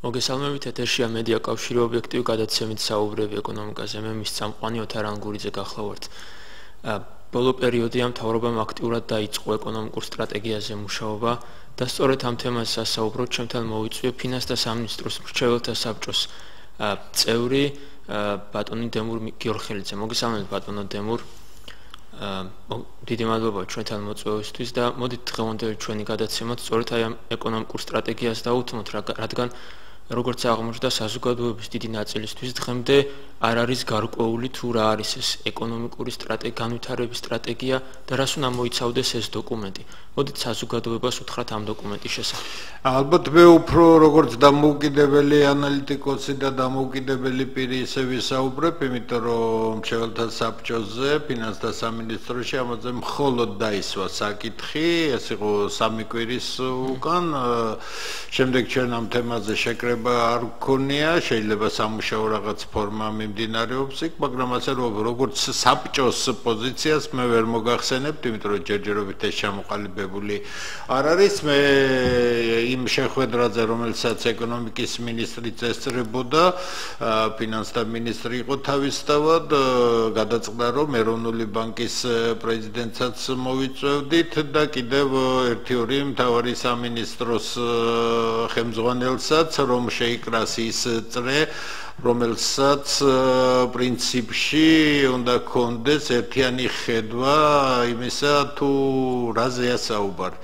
მოგესალმებით, ეთერშია მედია კავშირი ობიექტივი გადაცემით საუბრები ეკონომიკაზე. მე მის წამყვანი ოთარ ანგურიძე გახლავართ. ბოლო პერიოდია მთავრობამ აქტიურად დაიწყო ეკონომიკურ სტრატეგიაზე მუშაობა და სწორედ ამ თემაზე სასაუბროდ ჩემთან მოვიწვია ფინანსთა სამინისტროს მრჩეველთა საბჭოს წევრი ბატონი დემურ გიორხელიძე. მოგესალმებით ბატონო დემურ. დიდი მადლობა ჩვენთან მოწვევისთვის და მოდით დღევანდელი ჩვენი გადაცემაც სწორედ აი ამ ეკონომიკურ სტრატეგიას დავუთმოთ, რადგან როგორც აღმოჩნდა საზოგადოების დიდი ნაწილისთვის დღემდე არ არის გარკვეული თუ რა არის ეს ეკონომიკური განვითარების სტრატეგია და რას უნდა მოიცავდეს ეს დოკუმენტი. მოდით საზოგადოებას უთხრათ ამ დოკუმენტის შესახებ. ალბათ მე უფრო როგორც დამოუკიდებელი ანალიტიკოსი და დამოუკიდებელი პირი ისე ვისაუბრებ, იმიტომ რომ მრჩეველთა საბჭოზე, ფინანსთა სამინისტროში ამაზე მხოლოდ დაისვა საკითხი, ეს იყო 3 კვირის უკან, შემდეგ ჩვენ ამ თემაზე შეკრება არ გქონია, შეიძლება სამუშაო რაღაც ფორმა მიმდინარეობს იქ, მაგრამ ასე როგორც საბჭოს პოზიციას მე ვერ მოგახსენებთ, იმიტომ რომ ჯერჯერობით ეს ჩამოყალიბებული არ არის. მე იმ შეხვედრაზე, რომელსაც ეკონომიკის მინისტრი წესწრებოდა, ფინანსთა მინისტრი იყო თავისთავად, გადაწყდა რომ ეროვნული ბანკის პრეზიდენტსაც მოვიწვევდით და კიდევ 1-2 მთავარი სამინისტროს ხელმძღვანელსაც, რომ შეიკრას ის წრე, რომელსაც პრინციპში უნდა კონდეს ერთიანი ხედვა იმისა თუ რაზეა საუბარი.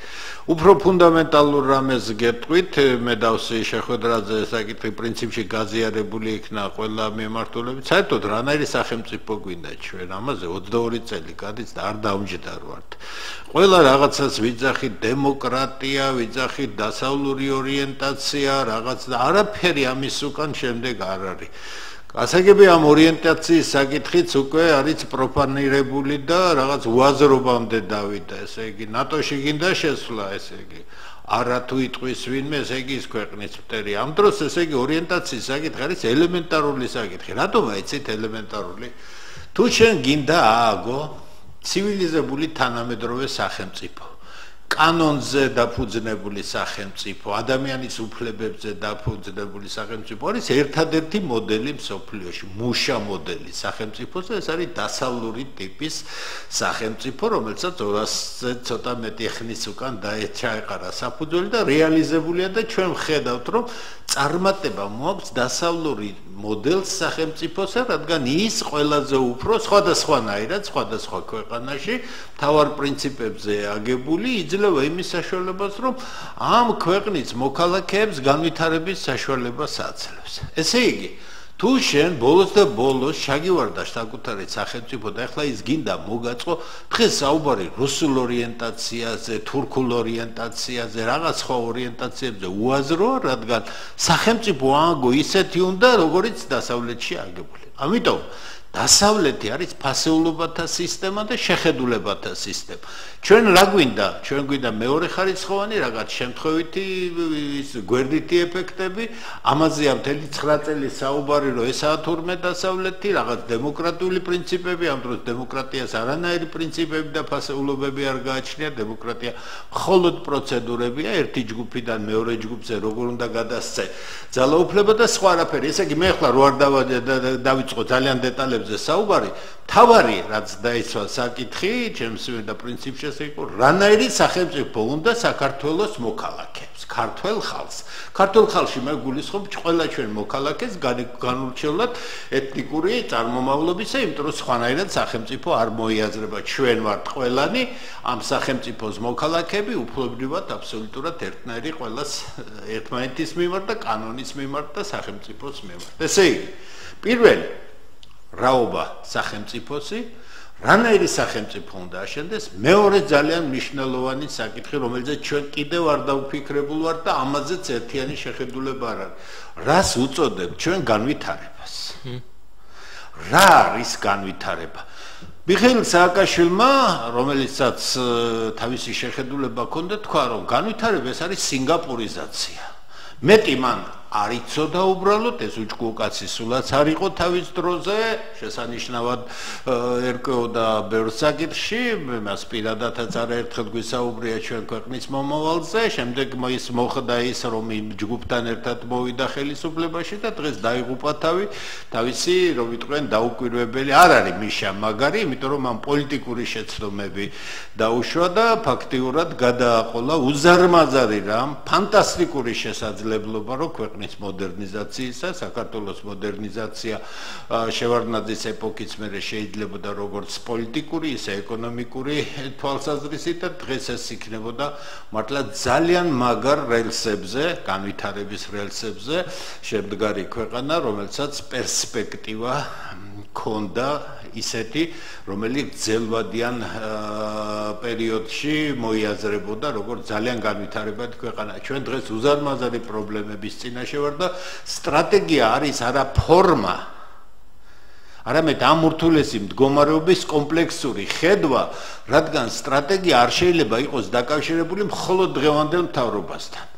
უფრო ფუნდამენტალურ რამეს გეტყვით, მე დავსვი შეხვედრაზე საკითხი პრინციპში გაზიარებული იქნა ყველა მიმართულებით. საერთოდ რანაირი სახელმწიფო გვინდა ჩვენ ამაზე 22 წელი გადის და არ დავმჯდარვართ. ყველა რაღაცას ვიძახით დემოკრატია, ვიძახით დასავლური ორიენტაცია, რაღაც და არაფერი ამის უკან შემდეგ არ არის. გასაგები ამ ორიენტაციის საკითხიც უკვე არის პროფანირებული და რაღაც უაზრობამდე დავიდა, ესე იგი ნატოში გინდა შესვლა, ესე იგი არა თუ იტყვის ვინმე, ესე იგი ის ქვეყნის მტერი. ამ დროს ესე იგი ორიენტაციის საკითხი არის ელემენტარული საკითხი. რატომ აიცით ელემენტარული? თუ შენ გინდა ააგო ცივილიზებული თანამედროვე სახელმწიფო, კანონზე დაფუძნებული სახელმწიფო, ადამიანის უფლებებზე დაფუძნებული სახელმწიფო არის ერთადერთი მოდელი მსოფლიოში, მუშა მოდელი სახელმწიფოზე, ეს არის დასავლური ტიპის სახელმწიფო, რომელსაც 200-ზე ცოტა მეტი ხნის უკან ჩაეყარა საფუძველი და რეალიზებულია და ჩვენ ვხედავთ, რომ წარმატება მოაქვს დასავლური მოდელს სახელმწიფოსა, რადგან ის ყველაზე უფრო სხვადასხვანაირად სხვადასხვა ქვეყანაში მთავარ პრინციპებზე აგებული იძლევა იმის საშუალებას, რომ ამ ქვეყნის მოქალაქეებს განვითარების საშუალებას აძლევს. ესე იგი, თუ შენ ბოლოს და ბოლოს ჩაგივარდა საკუთარი სახელმწიფო და ახლა ის გინდა მოგაწყო, დღეს საუბარი რუსულ ორიენტაციაზე, თურქულ ორიენტაციაზე, რაღაც სხვა ორიენტაციებზე უაზროა, რადგან სახელმწიფო ააგო ისეთი უნდა, როგორიც დასავლეთში აგებული. ამიტომ დასავლეთი არის ფასეულობათა სისტემა და შეხედულებათა სისტემა. ჩვენ რა გვინდა? ჩვენ გვინდა მეორე ხარისხოვანი რაღაც შემთხვევითი გვერდითი ეფექტები, ამაზეა მთელი 9 წელი საუბარი, რომ ესაა თურმე დასავლეთი, რაღაც დემოკრატიული პრინციპები, ამ დროს დემოკრატიას არანაირი პრინციპები და ფასეულობები არ გააჩნია, დემოკრატია მხოლოდ პროცედურებია, ერთი ჯგუფიდან მეორე ჯგუფზე როგორ უნდა გადასცე ძალაუფლება და სხვა არაფერი. ესე იგი მე ახლა რო არ დავიწყო ძალიან დეტალებზე საუბარი, თავარი რაც დაიცვა საკითხი, ჩემს და პრინციპში ეს იყო, რანაირი სახელმწიფო უნდა საქართველოს მოქალაქეებს, ქართველ ხალხს. ქართველ ხალხში მე გულისხმობ ყველა ჩვენ მოქალაქეს განურჩევლად ეთნიკური წარმომავლობისა, იმიტომ რომ სხვანაირად სახელმწიფო არ მოიაზრება. ჩვენ ვართ ყველანი ამ სახელმწიფოს მოქალაქეები, უფლებრივად აბსოლუტურად ერთნაირი ყველას ერთმანეთის მიმართ და კანონის მიმართ და სახელმწიფოს მიმართ. ესე იგი, პირველი რაობა სახელმწიფოსი, რანაირი სახელმწიფო უნდა აშენდეს, მეორე ძალიან მნიშვნელოვანი საკითხი, რომელზეც ჩვენ კიდევ არ დავფიქრებულ ვართ და ამაზეც ერთიანი შეხედულება არ არის. რას უწოდებთ ჩვენ განვითარებას? რა არის განვითარება? მიხეილ სააკაშვილმა, რომელიცაც თავისი შეხედულება ჰქონდა, თქვა, რომ განვითარება ეს არის სინგაპურიზაცია. მეტი მან არ იცოდა უბრალოდ ეს უჭკუკაცი სულაც არ იყო თავის დროზე შესანიშნავად ერკვეოდა ბევრ საკითხში მას პირადადაც არაერთხელ გვისაუბრია ჩვენ ქვეყნის მომავალზე შემდეგ ის მოხდა ის რომ ჯგუფთან ერთად მოვიდა ხელისუფლებაში და დღეს დაიღუპა თავისი რომ ვიტყვენ დაუკვირვებელი არ არის მიშა მაგარი იმიტომ რომ ამ პოლიტიკური შეცდომები დაუშვა და ფაქტიურად გადააყოლა უზარმაზარი რამ ფანტასტიკური შესაძლებლობა რომ ქვეყნის მოდერნიზაციისა საქართველოს მოდერნიზაცია შევარდნაძის ეპოქის მერე შეიძლებოდა როგორც პოლიტიკური ისე ეკონომიკური თვალსაზრისით და დღეს ეს იქნებოდა მართლა ძალიან მაგარ რელსებზე განვითარების რელსებზე შემდგარი ქვეყანა რომელსაც პერსპექტივა ქონდა ისეთი რომელიც ძელვადიან პერიოდში მოიაზრებოდა როგორც ძალიან განვითარებადი ქვეყანა ჩვენ დღეს უზარმაზარი პრობლემების წინაშე ვარ და სტრატეგია არის არა ფორმა არამედ ამ ურთულესი მდგომარეობის კომპლექსური ხედვა რადგან სტრატეგია არ შეიძლება იყოს დაკავშირებული მხოლოდ დღევანდელ მთავრობასთან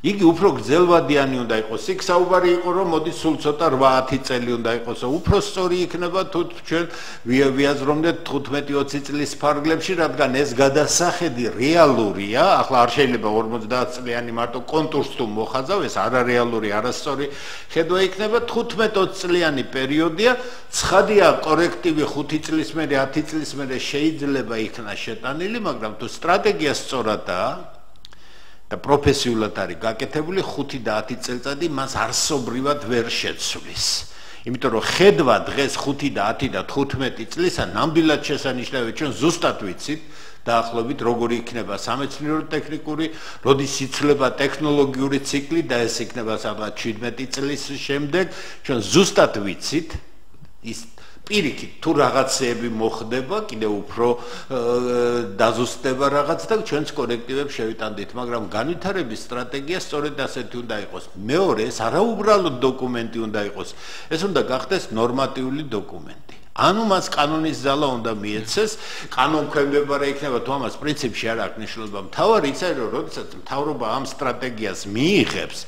იგი უფრო გრძელვადიანი უნდა იყოს. იქ საუბარი იყო რომ მოდი სულ ცოტა 8-10 წელი უნდა იყოს. უფრო სწორი იქნება თუ ჩვენ ვიაზრობდეთ 15-20 წლის ფარგლებში, რადგან ეს გადასახედი რეალურია. ახლა არ შეიძლება 50 წლიანი მარტო კონტურს თუ მოხაზავ, ეს არარეალური, არასწორი ხედვა იქნება. 15-20 წლიანი პერიოდია. ცხადია, კორექტივი 5 წლის მერე, 10 წლის მერე შეიძლება იქნას შეტანილი, მაგრამ თუ სტრატეგია სწორადაა და პროფესიულად არის გაკეთებული 5 და 10 წელიწადი მას არსობრივად ვერ შეცვლის. იმიტომ რომ ხედვა დღეს 5 და 10 და 15 წლისა ნამდვილად შესანიშნავია ჩვენ ზუსტად ვიცით დაახლოებით როგორი იქნება სამეცნიერო ტექნიკური, როდის იცვლება ტექნოლოგიური ციკლი და ეს იქნება სადღაც 17 წლის შემდეგ ჩვენ ზუსტად ვიცით ის პირიქით თუ რაღაცეები მოხდება, კიდევ უფრო დაზუსტდება რაღაც და ჩვენს კორექტივებს შევიტანდით, მაგრამ განვითარების სტრატეგია სწორედ ასეთი უნდა იყოს. მეორე, ეს არაუბრალოდ დოკუმენტი უნდა იყოს. ეს უნდა გახდეს ნორმატიული დოკუმენტი. ანუ მას კანონის ზალა უნდა მიეცეს, კანონქვემდებარე იქნება თუ ამას პრინციპში არ აქვს მნიშვნელობა. მთავარი ის არის, რომ როდესაც მთავრობა ამ სტრატეგიას მიიღებს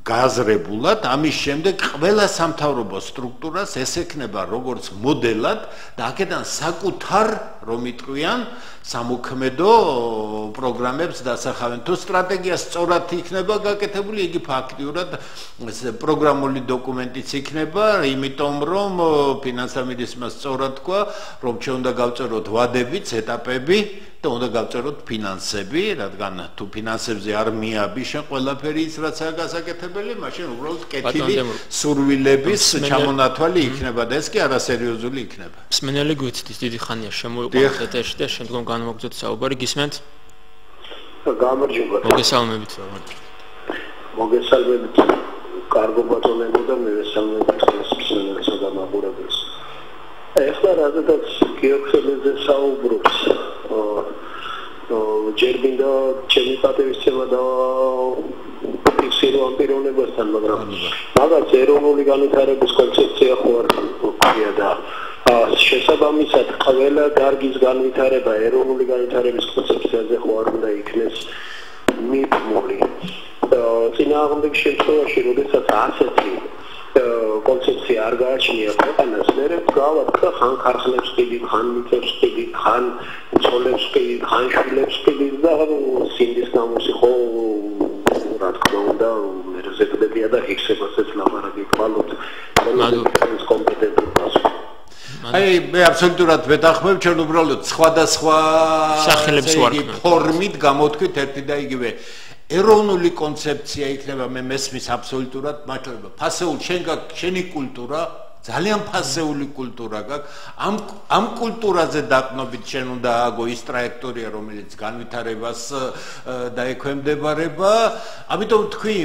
გაზრებულად ამის შემდეგ ყველა სამთავრობო სტრუქტურას ესექნება როგორც მოდელად და აქედან საკუთარ რომ იტყვიან სამოქმედო პროგრამებს დასახავენ თუ სტრატეგია სწორად იქნება გაკეთებული იგი ფაქტიურად პროგრამული დოკუმენტიც იქნება იმიტომ რომ ფინანსთა მინისტრმა სწორად თქვა რომ ჩვენ უნდა გავწეროთ ვადებიც ეტაპები და უნდა გავწეროთ ფინანსები რადგან თუ ფინანსებზე არ მიაბი შენ ყველაფერი ის რაც არ გასაკეთებელი მაშინ უბრალოდ კეთილი სურვილების ჩამონათვალი იქნება და ეს კი არასერიოზული იქნება მსმენელი გვიცდის დიდი ხანია შემოიყვანეთ ეთერში და შემდგომ განმოგწოთ საუბარი გისმენთ გამარჯობა მოგესალმებით მოგესალმებით კარგო ბატონებო და მივესალმებით მსმენელს და მაყურებელს ეხლა რადგან გეოქიმიაზე საუბრობს ჯერმინდა ჩემი პატივისცემა და ფიქსირო ამ პიროვნებასთან მაგრამ რაღაც ეროვნული განვითარების კონცეფცია ხო არ ქვია და შესაბამისად ყველა დარგის განვითარება ეროვნული განვითარების კონცეფციაზე ხო არ უნდა იქნეს მიბმული წინააღმდეგ შემთხვევაში როდესაც ასეთი კონცეფცია არ გააჩნია ქვეყანას მერე გავად ხან ქარხნებს ყიდით ხან მიწებს ყიდით ხან ცოლებს ყიდით ხან შვილებს ყიდით და სინდის ნამოსი ხო რა თქმა უნდა მერე ზედდებია და ჰიქსებასაც ლაბარაკი ყვალოთ ეს კომპეტენტობას აი მე აბსოლუტურად ვეთანხმებ ჩვენ უბრალოდ სხვადასხვა სახელებს ვარქმევთ ფორმით გამოთქვით ერთი და იგივე ეროვნული კონცეფცია იქნება მე მესმის აბსოლუტურად მართლობა ფასეულ შენი კულტურა ძალიან ფასეული კულტურა გაქვს ამ კულტურაზე დაყნობით შენ უნდა ააგო ის ტრაექტორია რომელიც განვითარებას დაექვემდებარება ამიტომ თქვი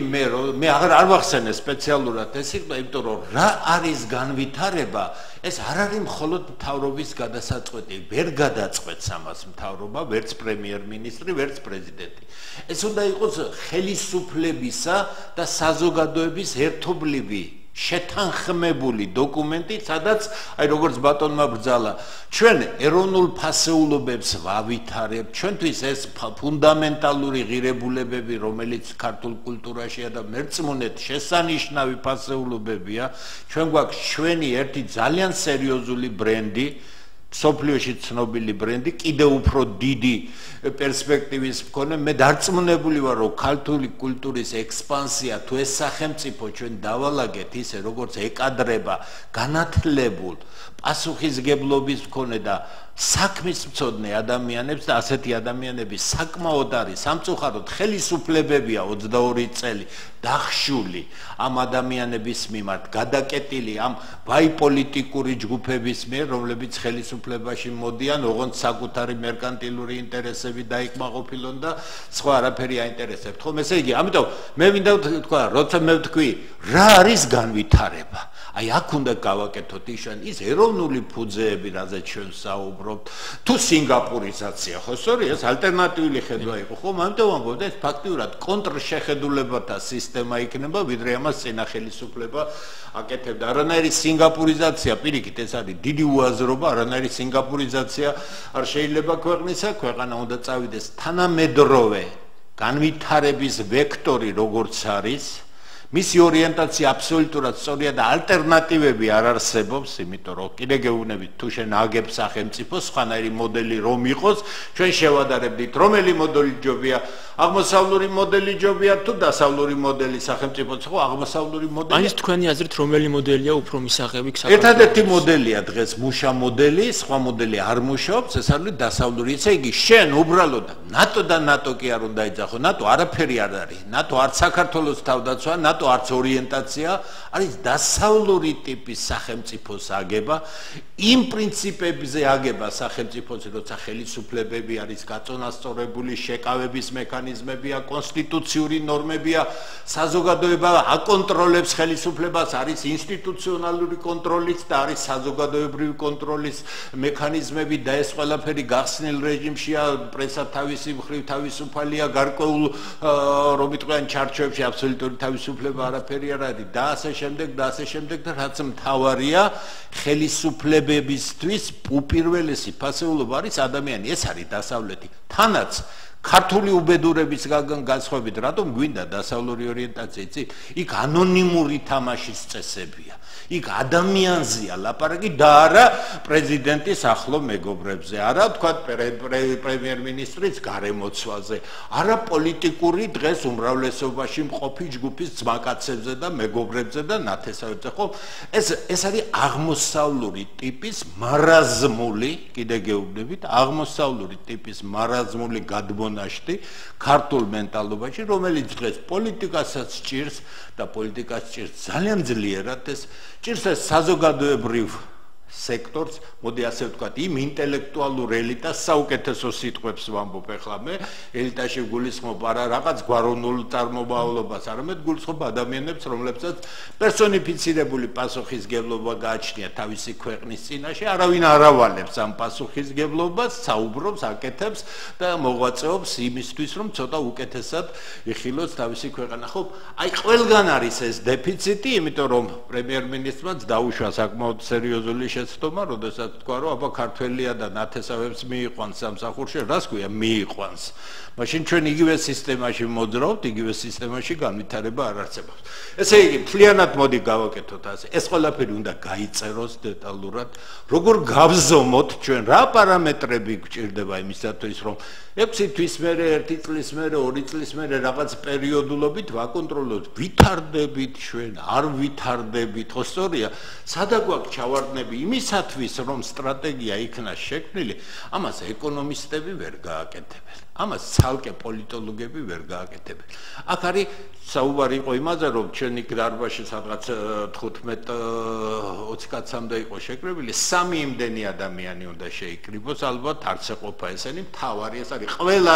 მე არ ვახსენე სპეციალურად ეს იყო იმიტომ რომ რა არის განვითარება ეს არ არის მხოლოდ მთავრობის გადასაწყვეტი ვერ გადაწყვეტს ამას მთავრობა ვერც პრემიერ-მინისტრი ვერც პრეზიდენტი ეს უნდა იყოს ხელისუფლებისა და საზოგადოების ერთობლივი შეთანხმებული დოკუმენტი, სადაც აი როგორც ბატონმა ბრძალა, ჩვენ ეროვნულ ფასეულობებს ვავითარებთ, ჩვენთვის ეს ფუნდამენტალური ღირებულებები, რომელიც ქართულ კულტურაშია და მერწმუნეთ შესანიშნავი ფასეულობებია, ჩვენ გვაქვს ჩვენი ერთი ძალიან სერიოზული ბრენდი, სოფლიოში ცნობილი ბრენდი, კიდევ უფრო დიდი პერსპექტივის მქონე, მე დარწმუნებული ვარ, რომ ქართული კულტურის ექსპანსია თუ ეს სახელმწიფო ჩვენ დავალაგეთ ისე, როგორც ეკადრება განათლებულ, პასუხისგებლობის მქონე და საქმის მცოდნე ადამიანებს და ასეთი ადამიანები საკმაოდ არის სამწუხაროდ ხელისუფლებებია 22 წელი დახშული ამ ადამიანების მიმართ გადაკეტილი ამ ბაიპოლიტიკური ჯგუფების მიერ, რომლებიც ხელისუფლებაში მოდიან, ოღონდ საკუთარი მერკანტილური ინტერესები დაიკმაყოფილონ და სხვა არაფერი აინტერესებთ. ხომ ესე იგი, ამიტომ მე მინდა თქვა, როცა მე ვთქვი, რა არის განვითარება? აი აქ უნდა გავაკეთოთ ის ეროვნული ფუძეები, რაზეც ჩვენ საუბრობთ, თუ სინგაპურიზაცია, ხო სწორია, ეს ალტერნატიული ხედვა იყო, ხო, ამიტომ ამბობთ, ეს ფაქტიურად კონტრშეხედულებათა სისტემა იქნება, ვიდრე ამას წინა ხელისუფლება აკეთებდა. არანაირი სინგაპურიზაცია, პირიქით, ეს არის დიდი უაზრობა, არანაირი სინგაპურიზაცია არ შეიძლება ქვეყნისა, ქვეყანა უნდა წავიდეს თანამედროვე განვითარების ვექტორი, როგორც არის. მისი ორიენტაცია აბსოლუტურად სწორია და ალტერნატივები არ არსებობს, იმიტომ რომ კიდე გეუბნებით, თუ შენ აგებ სახელმწიფოს, სხვანაირი მოდელი რომ იყოს, ჩვენ შევადარებდით, რომელი მოდელი ჯობია, აღმოსავლური მოდელი ჯობია თუ დასავლური მოდელი სახელმწიფოც, ხო, აღმოსავლური მოდელი. აი ეს თქვენი აზრით რომელი მოდელია უფრო მისაღები საქართველოს? ერთადერთი მოდელია დღეს მუშა მოდელი, სხვა მოდელი არ მუშაობს, ეს არის დასავლური. ესე იგი, შენ უბრალოდ ნატო და ნატო კი არ უნდა ეძახო, ნატო არაფერი არ არის, ნატო არც საქართველოს თავდაცვა, ნატო არც ორიენტაცია, არის დასავლური ტიპის სახელმწიფოს აგება, იმ პრინციპებზე აგება სახელმწიფოს, როცა ხელისუფლებები არის გაწონასწორებული, შეკავების მექანიზმებია, კონსტიტუციური ნორმებია, საზოგადოება აკონტროლებს ხელისუფლებას, არის ინსტიტუციონალური კონტროლიც და არის საზოგადოებრივი კონტროლის მექანიზმები და ეს ყველაფერი გახსნილ რეჟიმშია, პრესა თავისი მხრივ თავისუფალია, გარკვეულ რომ იტყვიან ჩარჩოებში აბსოლუტური თავისუფლება არაფერი არ არის და ასე შემდეგ და რაც მთავარია ხელისუფლებებისთვის უპირველესი ფასეულობა არის ადამიანი, ეს არის დასავლეთი. თანაც ქართული უბედურების განსხვავებით, რატომ გვინდა დასავლური ორიენტაცია, იცი? იქ ანონიმური თამაშის წესებია. იქ ადამიანზეა ლაპარაკი და არა პრეზიდენტის ახლო მეგობრებზე, არა თქვა პრემიერ-მინისტრის გარემოცვალზე, არა პოლიტიკური დღეს უმრავლესობაში მყოფი ჯგუფის ძმაკაცებზე და მეგობრებზე და ნათესავებზე, ხო? ეს არის აღმოსავლური ტიპის მარაზმული, კიდე გეუბნებით, აღმოსავლური ტიპის მარაზმული გადმონაშთი ქართულ მენტალობაში, რომელიც დღეს პოლიტიკასაც ჭირს და პოლიტიკას ჭირს ძალიან ძლიერად ეს ჭირს ეს საზოგადოებრივ სექტორს, მოდი ასე ვთქვათ, იმ ინტელექტუალურ ელიტას საუკეთესო სიტყვებს ვამბობ ახლა მე, ელიტაში გულისხმობ არა რაღაც გვაროვნულ წარმომავლობას, არამედ გულისხმობ ადამიანებს, რომლებსაც პერსონიფიცირებული პასუხისგებლობა გააჩნია თავისი ქვეყნის წინაშე, არავინ არ ავალებს ამ პასუხისგებლობას, საუბრობს, აკეთებს და მოღვაწეობს იმისთვის, რომ ცოტა უკეთესად იხილოს თავისი ქვეყანა. ხო, აი ყველგან არის ეს დეფიციტი, იმიტომ რომ პრემიერ-მინისტრმა დაუშვა საკმაოდ სერიოზული შეცდომა, როდესაც თქვა, რომ აბა ქართველია და ნათესავებს მიიყვანს სამსახურში, რას ქვია მიიყვანს. მაშინ ჩვენ იგივე სისტემაში მოძრაობთ, იგივე სისტემაში განვითარება არ არსებობს. ესე იგი, მთლიანად მოდი გავაკეთოთ ასე. ეს ყველაფერი უნდა გაიწეროს დეტალურად, როგორ გავზომოთ ჩვენ, რა პარამეტრები გვჭირდება იმისათვის, რომ 6 თვის მერე, 1 წლის მერე, 2 წლის მერე რაღაც პერიოდულობით ვაკონტროლოთ, ვითარდებით ჩვენ, არ ვითარდებით, ხო სწორია? სადაც გვაქვს ჩავარდნები იმისათვის, რომ სტრატეგია იქნას შექმნილი, ამას ეკონომისტები ვერ გააკეთებენ. ამას ცალკე პოლიტოლოგები ვერ გააკეთებენ. აქ არის საუბარი იყო იმაზე, რომ ჩვენ იქ დარბაზში სადღაც 15-20 კაცამდე იყო შეკრებილი, 3 იმდენი ადამიანი უნდა შეიკრიბოს, ალბათ არც ეყოფა ესენი მთავარი, ეს არის ყველა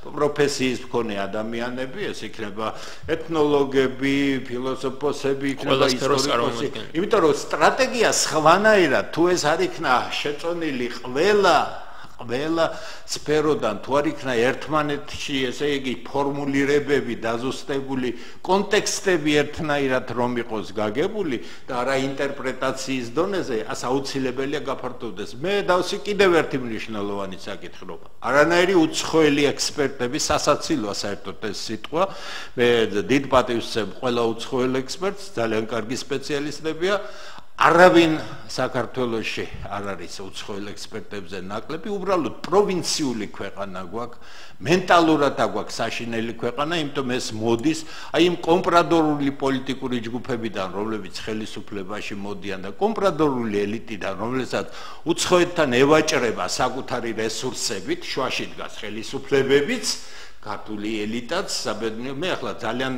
პროფესიის მქონე ადამიანები, ეს იქნება ეთნოლოგები, ფილოსოფოსები, იქნება ისტორიკოსი. იმიტომ რომ სტრატეგია სხვანაირად თუ ეს არ იქნა შეწონილი ყველა ყველა სფეროდან თუ არ იქნა ერთმანეთში ესე იგი ფორმულირებები დაზუსტებული კონტექსტები ერთნაირად რომ იყოს გაგებული და არა ინტერპრეტაციის დონეზე ას აუცილებელია გაფართოვდეს მე დავსი კიდევ ერთი მნიშვნელოვანი საკითხი რომ არანაირი უცხოელი ექსპერტები სასაცილოა საერთოდ ეს სიტყვა მე დიდ პატივს ვცემ ყველა უცხოელ ექსპერტს ძალიან კარგი სპეციალისტებია არავინ საქართველოში არ არის უცხოელ ექსპერტებზე ნაკლები უბრალოდ პროვინციული ქვეყანა გვაქვს მენტალურად აგვაქვს საშინელი ქვეყანა იმიტომ ეს მოდის აი იმ კომპრადორული პოლიტიკური ჯგუფებიდან რომლებიც ხელისუფლებაში მოდიან და კომპრადორული ელიტიდან რომელსაც უცხოეთთან ევაჭრება საკუთარი რესურსებით შუაში დგას ხელისუფლებებიც ქართული ელიტაც საბედნიერო მე ახლა ძალიან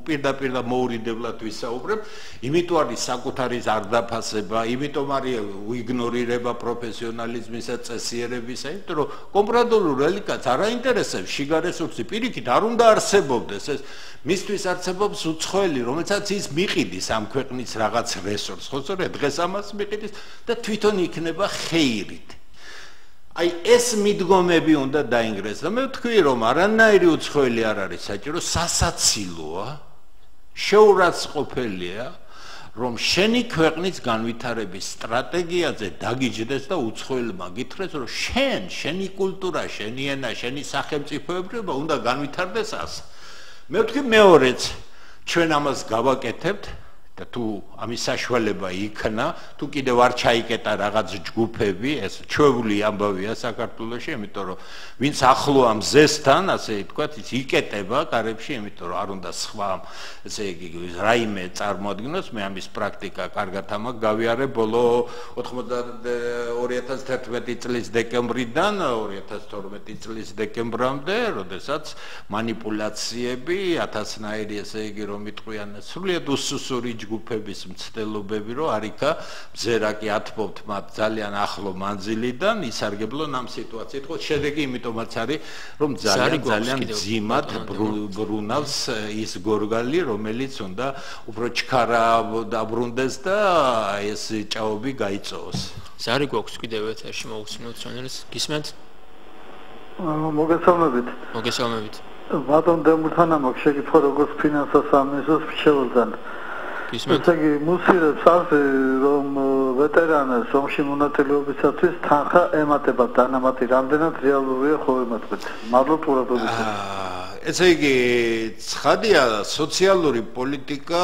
პირდაპირ და მოურიდებლად ვისაუბრებ იმიტომ არის საკუთარი ზარდაფასება იმიტომ არის უიგნორირება პროფესიონალიზმისა წესიერებისა იმიტომ რომ კომპრადორულ ელიტას არ აინტერესებს შიგა რესურსი პირიქით არ უნდა არსებობდეს ეს მისთვის არსებობს უცხოელი რომელსაც ის მიყიდის ამ ქვეყნის რაღაც რესურსს ხო სწორედ დღეს ამას მიყიდის და თვითონ იქნება ხეირით აი ეს მიდგომები უნდა დაინგრეს და მე ვთქვი რომ არანაირი უცხოელი არ არის საჭირო სასაცილოა შეურაცხყოფელია რომ შენი ქვეყნის განვითარების სტრატეგიაზე დაგიჯდეს და უცხოელმა გითხრეს რომ შენი კულტურა შენი ენა შენი სახელმწიფოებრიობა უნდა განვითარდეს ასე მე ვთქვი მეორეც ჩვენ ამას გავაკეთებთ და თუ ამის საშუალება იქნა თუ კიდევ არ ჩაიკეტა რაღაც ჯგუფები ეს ჩვეული ამბავია საქართველოში იმიტომ რომ ვინც ახლო ამ ზესთან ასე ვთქვათ ის იკეტება კარებში იმიტომ რომ არ უნდა სხვა ესე იგი რაიმე წარმოადგინოს მე ამის პრაქტიკა კარგად ამაკ გავიარე ბოლო 2011 წლის დეკემბრიდან 2012 წლის დეკემბრამდე როდესაც манипуляციები 1000-ნაირი ესე იგი რომ იტყვიან სრულიად უსუსური ჯგუფების მცდელობები რომ არიქა მზერაკი ათბობთ მათ ძალიან ახლო მანძილიდან ისარგებლონ ამ სიტუაციით ხო შედეგი იმიტომაც არის რომ ძალიან ძიმად ბრუნავს ის გორგალი რომელიც უნდა უფრო ჩქარა დაბრუნდეს და ეს ჭაობი გაიწოვოს ზარი გვაქვს კიდევ ეთერში მოусმინოთ ჩანელს გისმენთ მოგესალმებით ბატონ დემურთანა მაქვს შეკითხვა როგორც ფინანსთა სამინისტროს მრჩეველთან ისე მუსირებს ასე რომ ვეტერანებს ომში მონაწილეობისათვის თანხა ემატებათ დანამატი რამდენად რეალურია ხო ემატებათ მადლობ ყურადღებისთვის ესე იგი ცხადია სოციალური პოლიტიკა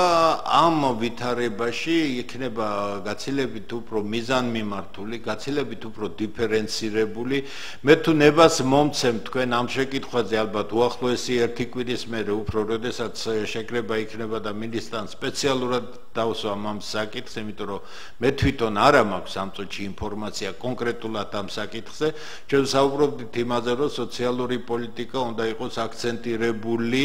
ამ ვითარებაში იქნება გაცილებით უფრო მიზანმიმართული გაცილებით უფრო დიფერენცირებული მე თუ ნებას მომცემ თქვენ ამ შეკითხვაზე ალბათ უახლოესი ერთი კვირის მერე უფრო როდესაც შეკრება იქნება და მინისტრთან სპეციალურად დავსვამ ამ საკითხს იმიტომ რომ მე თვითონ არა მაქვს ამ წუთში ინფორმაცია კონკრეტულად ამ საკითხზე ჩვენ საუბრობდით იმაზე რომ სოციალური პოლიტიკა უნდა იყოს აქცენტირებული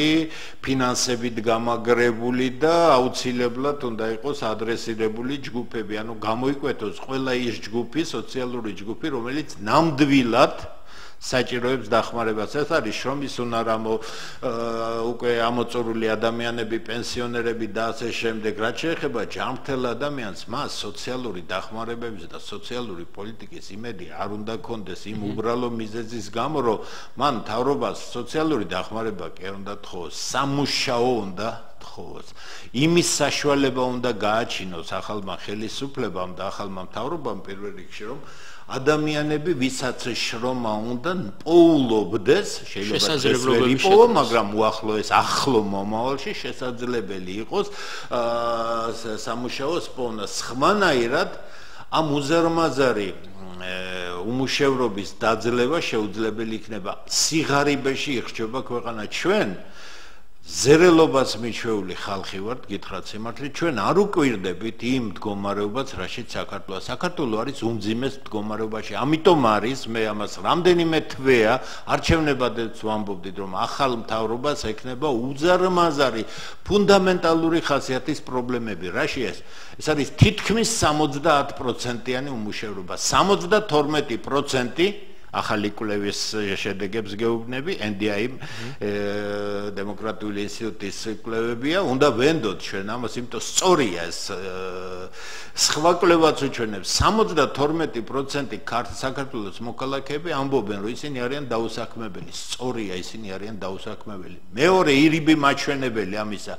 ფინანსებით გამაგრებული და აუცილებლად უნდა იყოს ადრესირებული ჯგუფები ანუ გამოიკვეთოს ყველა ის ჯგუფი სოციალური ჯგუფი რომელიც ნამდვილად საჭიროებს დახმარებას ეს არის შრომის უნარამო უკვე ამოწურული ადამიანები პენსიონერები და ასე შემდეგ რაც შეეხება ჯანმრთელ ადამიანს მას სოციალური დახმარებების და სოციალური პოლიტიკის იმედი არ უნდა კონდეს იმ უბრალო მიზეზის გამო რომ მან მთავრობას სოციალური დახმარება კი არ უნდა თხოვოს სამუშაო უნდა თხოვოს იმის საშუალება უნდა გააჩინოს ახალმა ხელისუფლებამ და ახალმა მთავრობამ პირველ რიგში რომ ადამიანები ვისაც შრომა უნდა პოულობდეს შეიძლება იპოვო მაგრამ უახლოეს ახლო მომავალში შესაძლებელი იყოს სამუშაოს პოვნა სხვანაირად ამ უზარმაზარი უმუშევრობის დაძლევა შეუძლებელი იქნება სიღარიბეში ირჩება ქვეყანა ჩვენ ზერელობას მიჩვეული ხალხი ვართ გითხრათ სიმართლე ჩვენ არ უკვირდებით იმ მდგომარეობას რაშიც საქართველო არის უმძიმეს მდგომარეობაში ამიტომ არის მე ამას რამდენიმე თვეა არჩევნებადაც ვამბობდით რომ ახალ მთავრობას ექნება უზარმაზარი ფუნდამენტალური ხასიათის პრობლემები რაში ეს არის თითქმის 70%-იანი უმუშევრობა 72% ახალი კვლევის შედეგებს გეუბნები, NDI დემოკრატიული ინსტიტუტის კვლევებია, უნდა ვენდოთ ჩვენ ამას, იმიტომ სწორია ეს სხვა კვლევაც უჩვენებს 72% საქართველოს მოქალაქეები ამბობენ, რომ ისინი არიან დაუსაქმებელი, სწორია ისინი არიან დაუსაქმებელი. მეორე ირიბი მაჩვენებელი ამისა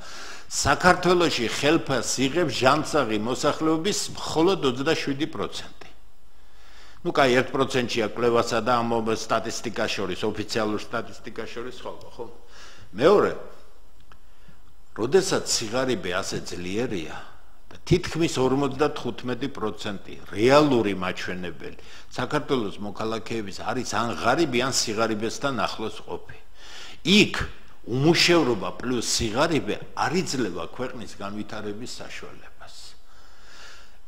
საქართველოში ხელფასს იღებს ჟანსაღი მოსახლეობის მხოლოდ 27%. Ну, кай 1%-ია კვლევასა და ამ სტატისტიკას შორის, ოფიციალურ სტატისტიკას შორის ხო? მეორე, როდესაც სიგარები ასე ძლიერია და თითქმის 55% რეალური მაჩვენებელი საქართველოს მოქალაქეების არის ან ღარიბი, ან სიგარებესთან ახლოს ყოფი. იქ უმუშევრობა პლუს სიგარები არ იძლევა ქვეყნის განვითარების საშუალებას.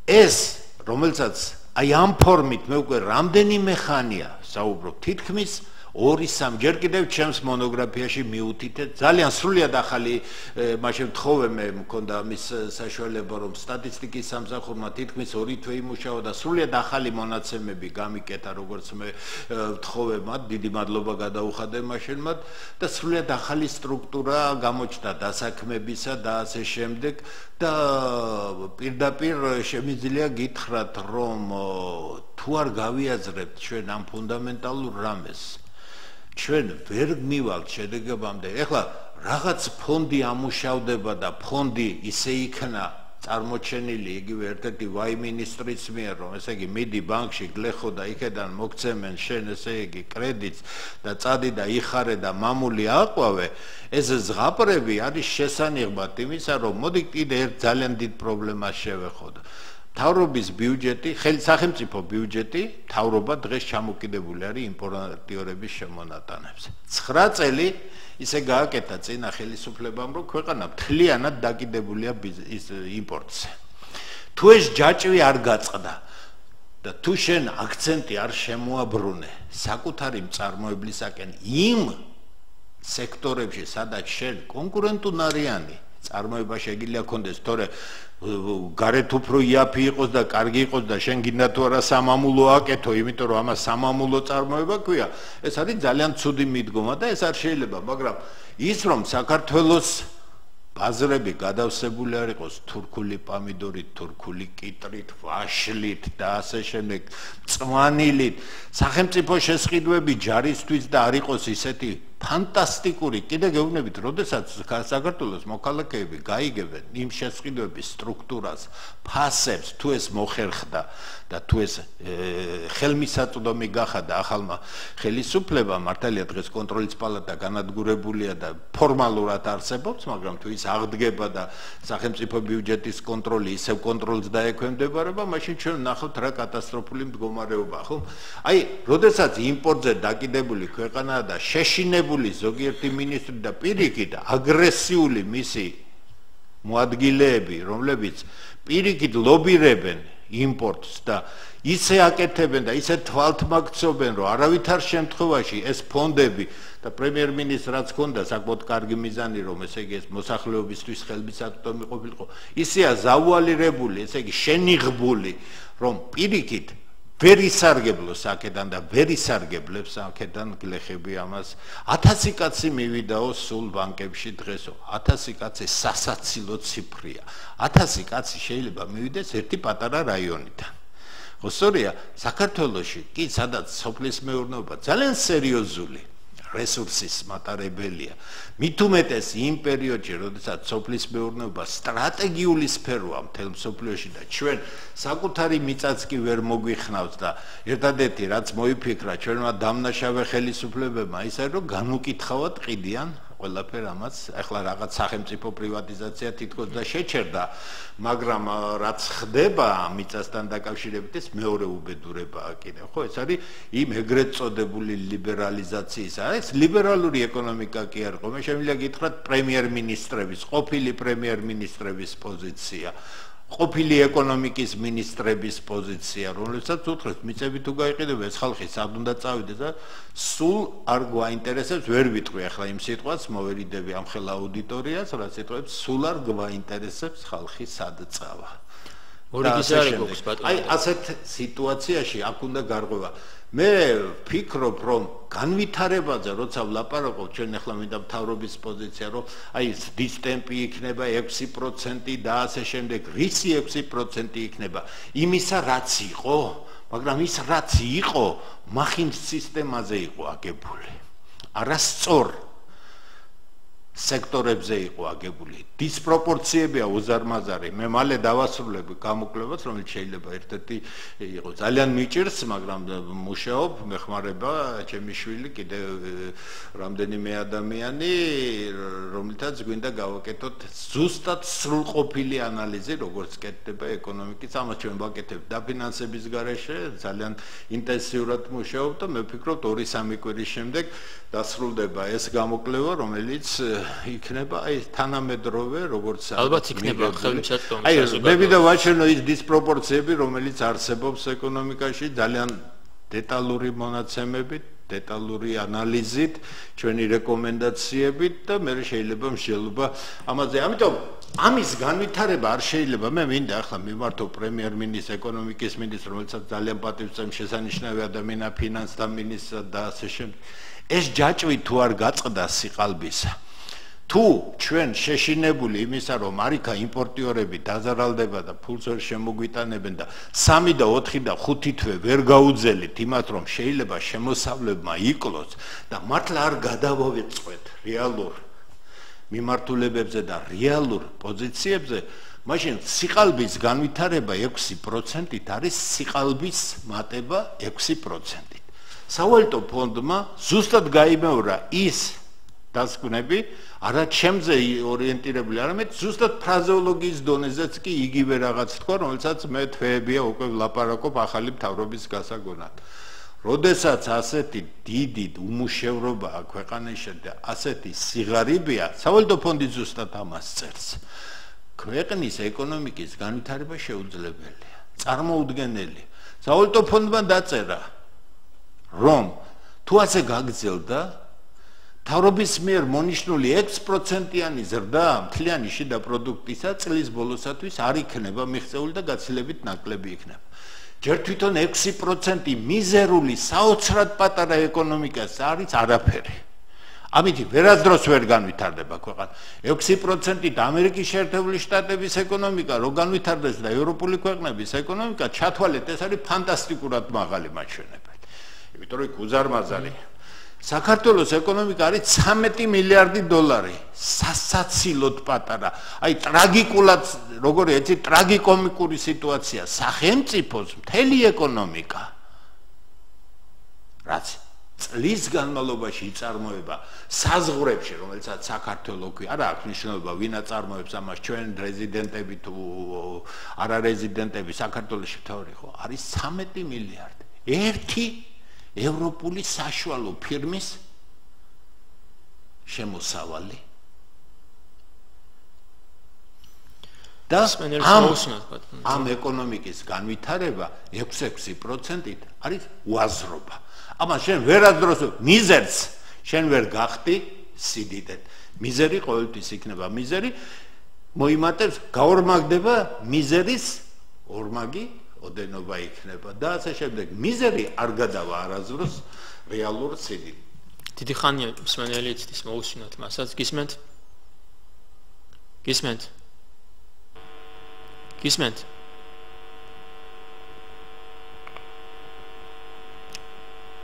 ეს, რომელსაც აი ამ ფორმით მე უკვე რამდენიმე ხანია საუბრობ, თითქმის 2-3 ჯერ კიდევ ჩემს მონოგრაფიაში მიუთითეთ, ძალიან სრულიად ახალი მაშინ თხოვე მე მქონდა ამის საშუალება, რომ სტატისტიკის სამსახურმა თითქმის 2 თვე იმუშავა და სრულიად ახალი მონაცემები გამიკეთა, როგორც მე თხოვე მათ, დიდი მადლობა გადაუხადე მაშინ მათ და სრულიად ახალი სტრუქტურა გამოჩნდა დასაქმებისა და ასე შემდეგ და პირდაპირ შემიძლია გითხრათ, რომ თუ არ გავიაზრებთ ჩვენ ამ ფუნდამენტალურ რამეს ჩვენ ვერ მივალთ შედეგებამდე. ეხლა რაღაც ფონდი ამუშავდება და ფონდი ისე იქნა წარმოჩენილი იგივე ერთ-ერთი ვაი მინისტრის მიერ, რომ ესე იგი მიდი ბანკში გლეხო და იქედან მოგცემენ შენ ესე იგი კრედიტს და წადი და იხარე და მამული აყვავე, ეს ზღაპრები არის შესანიღბად იმისა, რომ მოდი კიდე ერთ ძალიან დიდ პრობლემას შევეხოთ. მთავრობის ბიუჯეტი, სახელმწიფო ბიუჯეტი, მთავრობა დღეს ჩამოკიდებული არის იმპორტიორების შემონატანებზე. 9 წელი ისე გააკეთა წინა ხელისუფლებამ, რომ ქვეყანა მთლიანად დაკიდებულია იმპორტზე. თუ ეს ჯაჭვი არ გაწყდა და თუ შენ აქცენტი არ შემოაბრუნე საკუთარი მწარმოებლისაკენ იმ სექტორებში, სადაც შენ კონკურენტუნარიანი წარმოება შეგიძლია კონდეს, თორე გარეთ უფრო იაფი იყოს და კარგი იყოს და შენ გინდა თუ არა სამამულო აკეთო, იმიტომ რომ ამას სამამულო წარმოება ქვია. ეს არის ძალიან ცუდი მიდგომა და ეს არ შეიძლება, მაგრამ ის რომ საქართველოს ბაზრები გადავსებული არ იყოს თურქული პამიდორით, თურქული კიტრით, ვაშლით და ასე შემდეგ, მწვანილით, სახელმწიფო შესყიდვები ჯარისთვის და არ იყოს ისეთი ფანტასტიკური, კიდე გეუბნებით, როდესაც საქართველოს მოქალაქეები გაიგებენ იმ შესყიდვების სტრუქტურას, ფასებს, თუ ეს მოხერხდა და თუ ეს ხელმისაწვდომი გახადა ახალმა ხელისუფლებამ, მართალია დღეს კონტროლის პალატა განადგურებულია და ფორმალურად არსებობს, მაგრამ თუ ის აღდგება და სახელმწიფო ბიუჯეტის კონტროლი ისევ კონტროლს დაექვემდებარება, მაშინ ჩვენ ვნახავთ რა კატასტროფული მდგომარეობაა, ხო? აი, როდესაც იმპორტზე დაკიდებული ქვეყანაა და შეშინებული ზოგიერთი მინისტრი და პირიქით აგრესიული მისი მოადგილეები, რომლებიც პირიქით ლობირებენ იმპორტს და ისე აკეთებენ და ისე თვალთმაქცობენ, რომ არავითარ შემთხვევაში ეს ფონდები და პრემიერ-მინისტრს რაც ჰქონდა საკმაოდ კარგი მიზანი, რომ ესე იგი ეს მოსახლეობისთვის ხელმისაწვდომი ყოფილიყო, ისეა ზაუალირებული, ესე იგი შენიღბული, რომ პირიქით ვერ ისარგებლოს აქედან და ვერ ისარგებლებს აქედან გლეხები ამას. 1000 კაცი მივიდაო სულ ბანკებში დღესო. 1000 კაცი სასაცილო ციფრია. 1000 კაცი შეიძლება მივიდეს ერთი პატარა რაიონიდან. ხო, სწორია, საქართველოში კი სადაც სოფლის მეურნეობა ძალიან სერიოზული რესურსის მატარებელია. მით უმეტეს იმ პერიოდში, როდესაც სოფლის მეურნეობა სტრატეგიული სფეროა მთელ მსოფლიოში და ჩვენ საკუთარი მიწაც კი ვერ მოგვიხნავს და ერთადერთი რაც მოიფიქრა ჩვენმა დამნაშავე ხელისუფლებებმა ის არის, რომ განუკითხავად ყიდიან ყველაფერ ამას. ახლა რაღაც სახელმწიფო პრივატიზაცია თითქოს და შეჩერდა, მაგრამ რაც ხდება მიწასთან დაკავშირებით, ეს მეორე უბედურებაა კიდევ. ხო, ეს არის იმ ეგრეთ წოდებული ლიბერალიზაციის, ეს ლიბერალური ეკონომიკა კი არ ყო. მე შემიძლია გითხრათ პრემიერ-მინისტრების, ყოფილი პრემიერ-მინისტრების პოზიცია, ყოფილი ეკონომიკის მინისტრების პოზიცია, რომელსაც უთხრეს მიწები თუ გაიყიდება, ეს ხალხი სად უნდა წავიდეს და სულ არ გვაინტერესებს, ვერ ვიტყვი ახლა იმ სიტყვას, მოვერიდები ამ ხელა აუდიტორიას, რა სიტყვებს, სულ არ გვაინტერესებს ხალხი სად წავა. აი ასეთ სიტუაციაში აქ უნდა გარღვევა მე ვფიქრობ რომ განვითარებაზე როცა ვლაპარაკობ ჩვენ ახლა მინდა მთავრობის პოზიცია რომ აი ზრდის ტემპი იქნება 6% და ასე შემდეგ რისი 6% იქნება იმისა რაც იყო მაგრამ ის რაც იყო მახინჯ სისტემაზე იყო აგებული არასწორ სექტორებზე იყო აგებული დისპროპორციებია უზარმაზარი მე მალე დავასრულებ გამოკვლევას რომელიც შეიძლება ერთ-ერთი იყოს ძალიან მიჭირს მაგრამ მუშაობ მეხმარება ჩემი შვილი კიდე რამდენიმე ადამიანი რომელთაც გვინდა გავაკეთოთ ზუსტად სრულყოფილი ანალიზი როგორც კეთდება ეკონომიკის ამას ჩვენ ვაკეთებ დაფინანსების გარეშე ძალიან ინტენსიურად მუშაობ და მე ვფიქრობ 2-3 კვირის შემდეგ დასრულდება ეს გამოკვლევა რომელიც იქნება აი თანამედროვე როგორც ალბათ იქნება ხელმისაწვდომი აი მე ვიდა ვაჩვენო ის დისპროპორციები რომელიც არსებობს ეკონომიკაში ძალიან დეტალური მონაცემებით დეტალური ანალიზით ჩვენი რეკომენდაციებით და მე შეიძლება მსჯელობა ამაზე ამიტომ ამის განვითარება არ შეიძლება მე მინდა ახლა მიმართო პრემიერ-მინისტრს ეკონომიკის მინისტრს რომელსაც ძალიან პატივცემ შესანიშნავი ადამიანი ფინანსთა მინისტრად და ასე შემდეგ ეს ჯაჭვი თუ არ გაწყდა სიყალბისა თუ ჩვენ შეშინებული იმისა რომ არიქა იმპორტიორები დაზარალდება და ფულს ვერ შემოგვიტანებენ და 3 და 4 და 5 თვე ვერ გაუძელით იმათ რომ შეიძლება შემოსავლებმა იკლოს და მართლა არ გადავავიწყოთ რეალურ მიმართულებებზე და რეალურ პოზიციებზე მაშინ სიყალბის განვითარება 6%-ით არის სიყალბის მატება 6%-ით სავალუტო ფონდმა ზუსტად გაიმეორა ის დასკვნები არა ჩემზე ორიენტირებული არამედ ზუსტად ფრაზეოლოგიის დონეზეც კი იგივე რაღაც თქვა რომელსაც მე თვეებია უკვე ვლაპარაკობ ახალი მთავრობის გასაგონად როდესაც ასეთი დიდი უმუშევრობაა ქვეყანაში და ასეთი სიღარიბეა სავალუტო ფონდი ზუსტად ამას წერს ქვეყნის ეკონომიკის განვითარება შეუძლებელია წარმოუდგენელი სავალუტო ფონდმა დაწერა რომ თუ ასე გაგრძელდა თავრობის მიერ მონიშნული 6%-იანი ზრდა მთლიანი შიდა პროდუქტისა წლის ბოლოსათვის არ იქნება მიღწეული და გაცილებით ნაკლები იქნება. ჯერ თვითონ 6% მიზერული საოცრად პატარა ეკონომიკას არის არაფერი. ამით ვერასდროს ვერ განვითარდება ქვეყანა. 6%-ით ამერიკის შეერთებული შტატების ეკონომიკა რო განვითარდეს და ევროპული ქვეყნების ეკონომიკა ჩათვალეთ ეს არის ფანტასტიკურად მაღალი მაჩვენებელი. იმიტომ რომ უზარმაზარი საქართველოს ეკონომიკა არის 13 მილიარდი დოლარი სასაცილოდ პატარა აი ტრაგიკულად როგორი ეცი ტრაგიკომიკური სიტუაცია სახელმწიფოს მთელი ეკონომიკა რაც წლის განმავლობაში იწარმოება საზღვრებში რომელსაც საქართველოს კი არა აქვს მნიშვნელობა ვინ აწარმოებს ამას ჩვენ რეზიდენტები თუ არა რეზიდენტები საქართველოში თავი ხო არის 13 მილიარდი ერთი ევროპული საშუალო ფირმის შემოსავალი და ამ ეკონომიკის განვითარება 6%-ით არის უაზრობა. ამას შენ ვერასდროს მიზერს შენ ვერ გახდი სიდიდეთ. მიზერი ყოველთვის იქნება მიზერი მოიმატებს გაორმაგდება მიზერის ორმაგი ოდენობა იქნება და ასე შემდეგ მიზერი არ გადავა არასდროს რეალურ სიდიდით. დიდი ხანია მსმენელი იცის მოусმინოთ მასაც გისმენთ? გისმენთ? გისმენთ?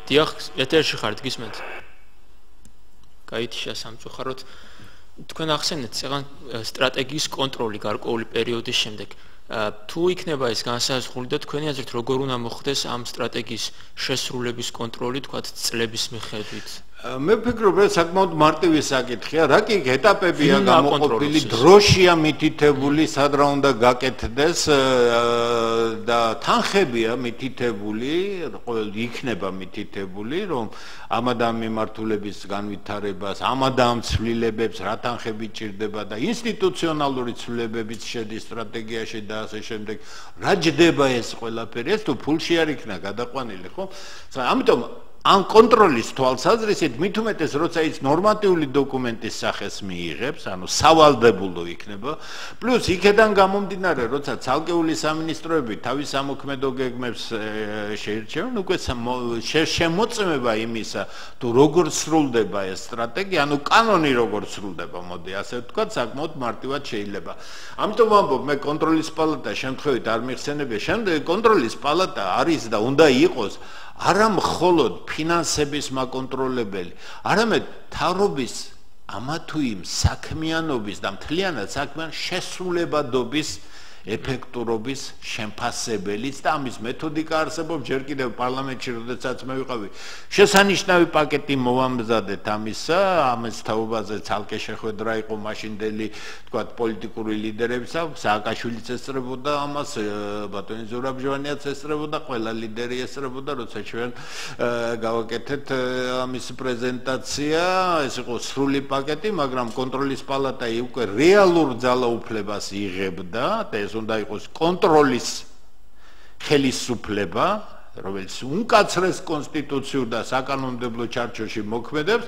დიახ, ეთერში ხართ გისმენთ? გაითიშა სამწუხაროდ თქვენ ახსენეთ წეგან სტრატეგიის კონტროლი გარკვეული პერიოდის შემდეგ თუ იქნება ეს განსაზღვრული და თქვენი აზრით როგორ უნდა მოხდეს ამ სტრატეგიის შესრულების კონტროლი თქვათ წლების მიხედვით მე ვფიქრობ რომ საკმაოდ მარტივი საკითხია რა კი ეტაპებია გამოყოფილი დროშია მითითებული სად რა უნდა გაკეთდეს და თანხებია მითითებული ყოველ იქნება მითითებული რომ ამადამ მიმართულების განვითარებას ამადამ ცვლილებებს რა თანხები ჭირდება და ინსტიტუციონალური ცვლილებებიც შედის სტრატეგიაში და ასე შემდეგ რა ჯდება ეს ყველაფერი ეს თუ ფულში არ იქნა გადაყვანილი ხო ამიტომ ან კონტროლის თვალსაზრისით მით უმეტეს როცა ის ნორმატიული დოკუმენტის სახეს მიიღებს, ანუ სავალდებულო იქნება, პლუს იქედან გამომდინარე, როცა ცალკეული სამინისტროები თავის სამოქმედო გეგმებს შეირჩევენ, უკვე შემოწმება იმისა, თუ როგორ სრულდება ეს სტრატეგია, ანუ კანონი როგორ სრულდება, მოდი ასე ვთქვათ, საკმაოდ მარტივად შეიძლება. ამიტომ ვამბობ, მე კონტროლის პალატა შემთხვევით არ მიხსენებია, შემდეგ კონტროლის პალატა არის და უნდა იყოს არა მხოლოდ ფინანსების მაკონტროლებელი, არამედ თავრობის ამა თუ იმ საქმიანობის და მთლიანად საქმიან შესრულებადობის ეფექტურობის შემფასებელიც და ამის მეთოდიკა არსებობს ჯერ კიდევ პარლამენტში როდესაც მე ვიყავი შესანიშნავი პაკეტი მოვამზადეთ ამისა ამის თაობაზე ცალკე შეხვედრა იყო მაშინდელი თქვათ პოლიტიკური ლიდერებისა სააკაშვილიც ესწრებოდა ამას ბატონი ზურაბჟვანიაც ესწრებოდა ყველა ლიდერი ესწრებოდა როცა ჩვენ გავაკეთეთ ამის პრეზენტაცია ეს იყო სრული პაკეტი მაგრამ კონტროლის პალატა უკვე რეალურ ძალაუფლებას იღებდა და ეს უნდა იყოს კონტროლის ხელისუფლება რომელიც უკაცრეს კონსტიტუციურ და საკანონმდებლო ჩარჩოში მოქმედებს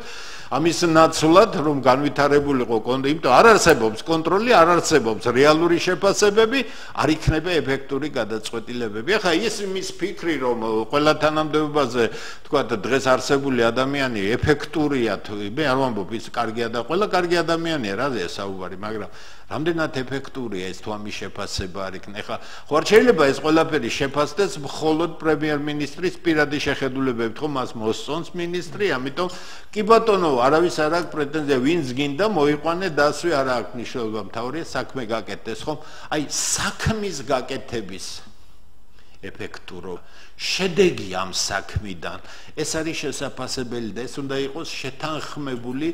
ამის ნაცვლად რომ განვითარებულიყო იმიტომ არ არსებობს კონტროლი არ არსებობს რეალური შეფასებები არ იქნება ეფექტური გადაწყვეტილებები ახლა ის მის ფიქრი რომ ყველა თანამდებობაზე თქვა დღეს არსებული ადამიანი ეფექტურია თუ მე არ ვამბობ ის კარგია და ყველა კარგი ადამიანია რაზეა საუბარი მაგრამ რამდენად ეფექტურია ეს თუ ამის შეფასება არ იქნება ახლა ხო არ შეიძლება ეს ყველაფერი შეფასდეს მხოლოდ პრემიერ-მინისტრის პირადი შეხედულებებით ხო მას მოსწონს მინისტრი ამიტომ კი ბატონო არავის არ აქვს პრეტენზია ვინც გინდა მოიყვანე დასვე არ აქვს მნიშვნელობა მთავარია საქმე გაკეთდეს ხომ აი საქმის გაკეთების ეფექტურობა შედეგი ამ საქმიდან ეს არის შესაძლებელი და ეს უნდა იყოს შეთანხმებული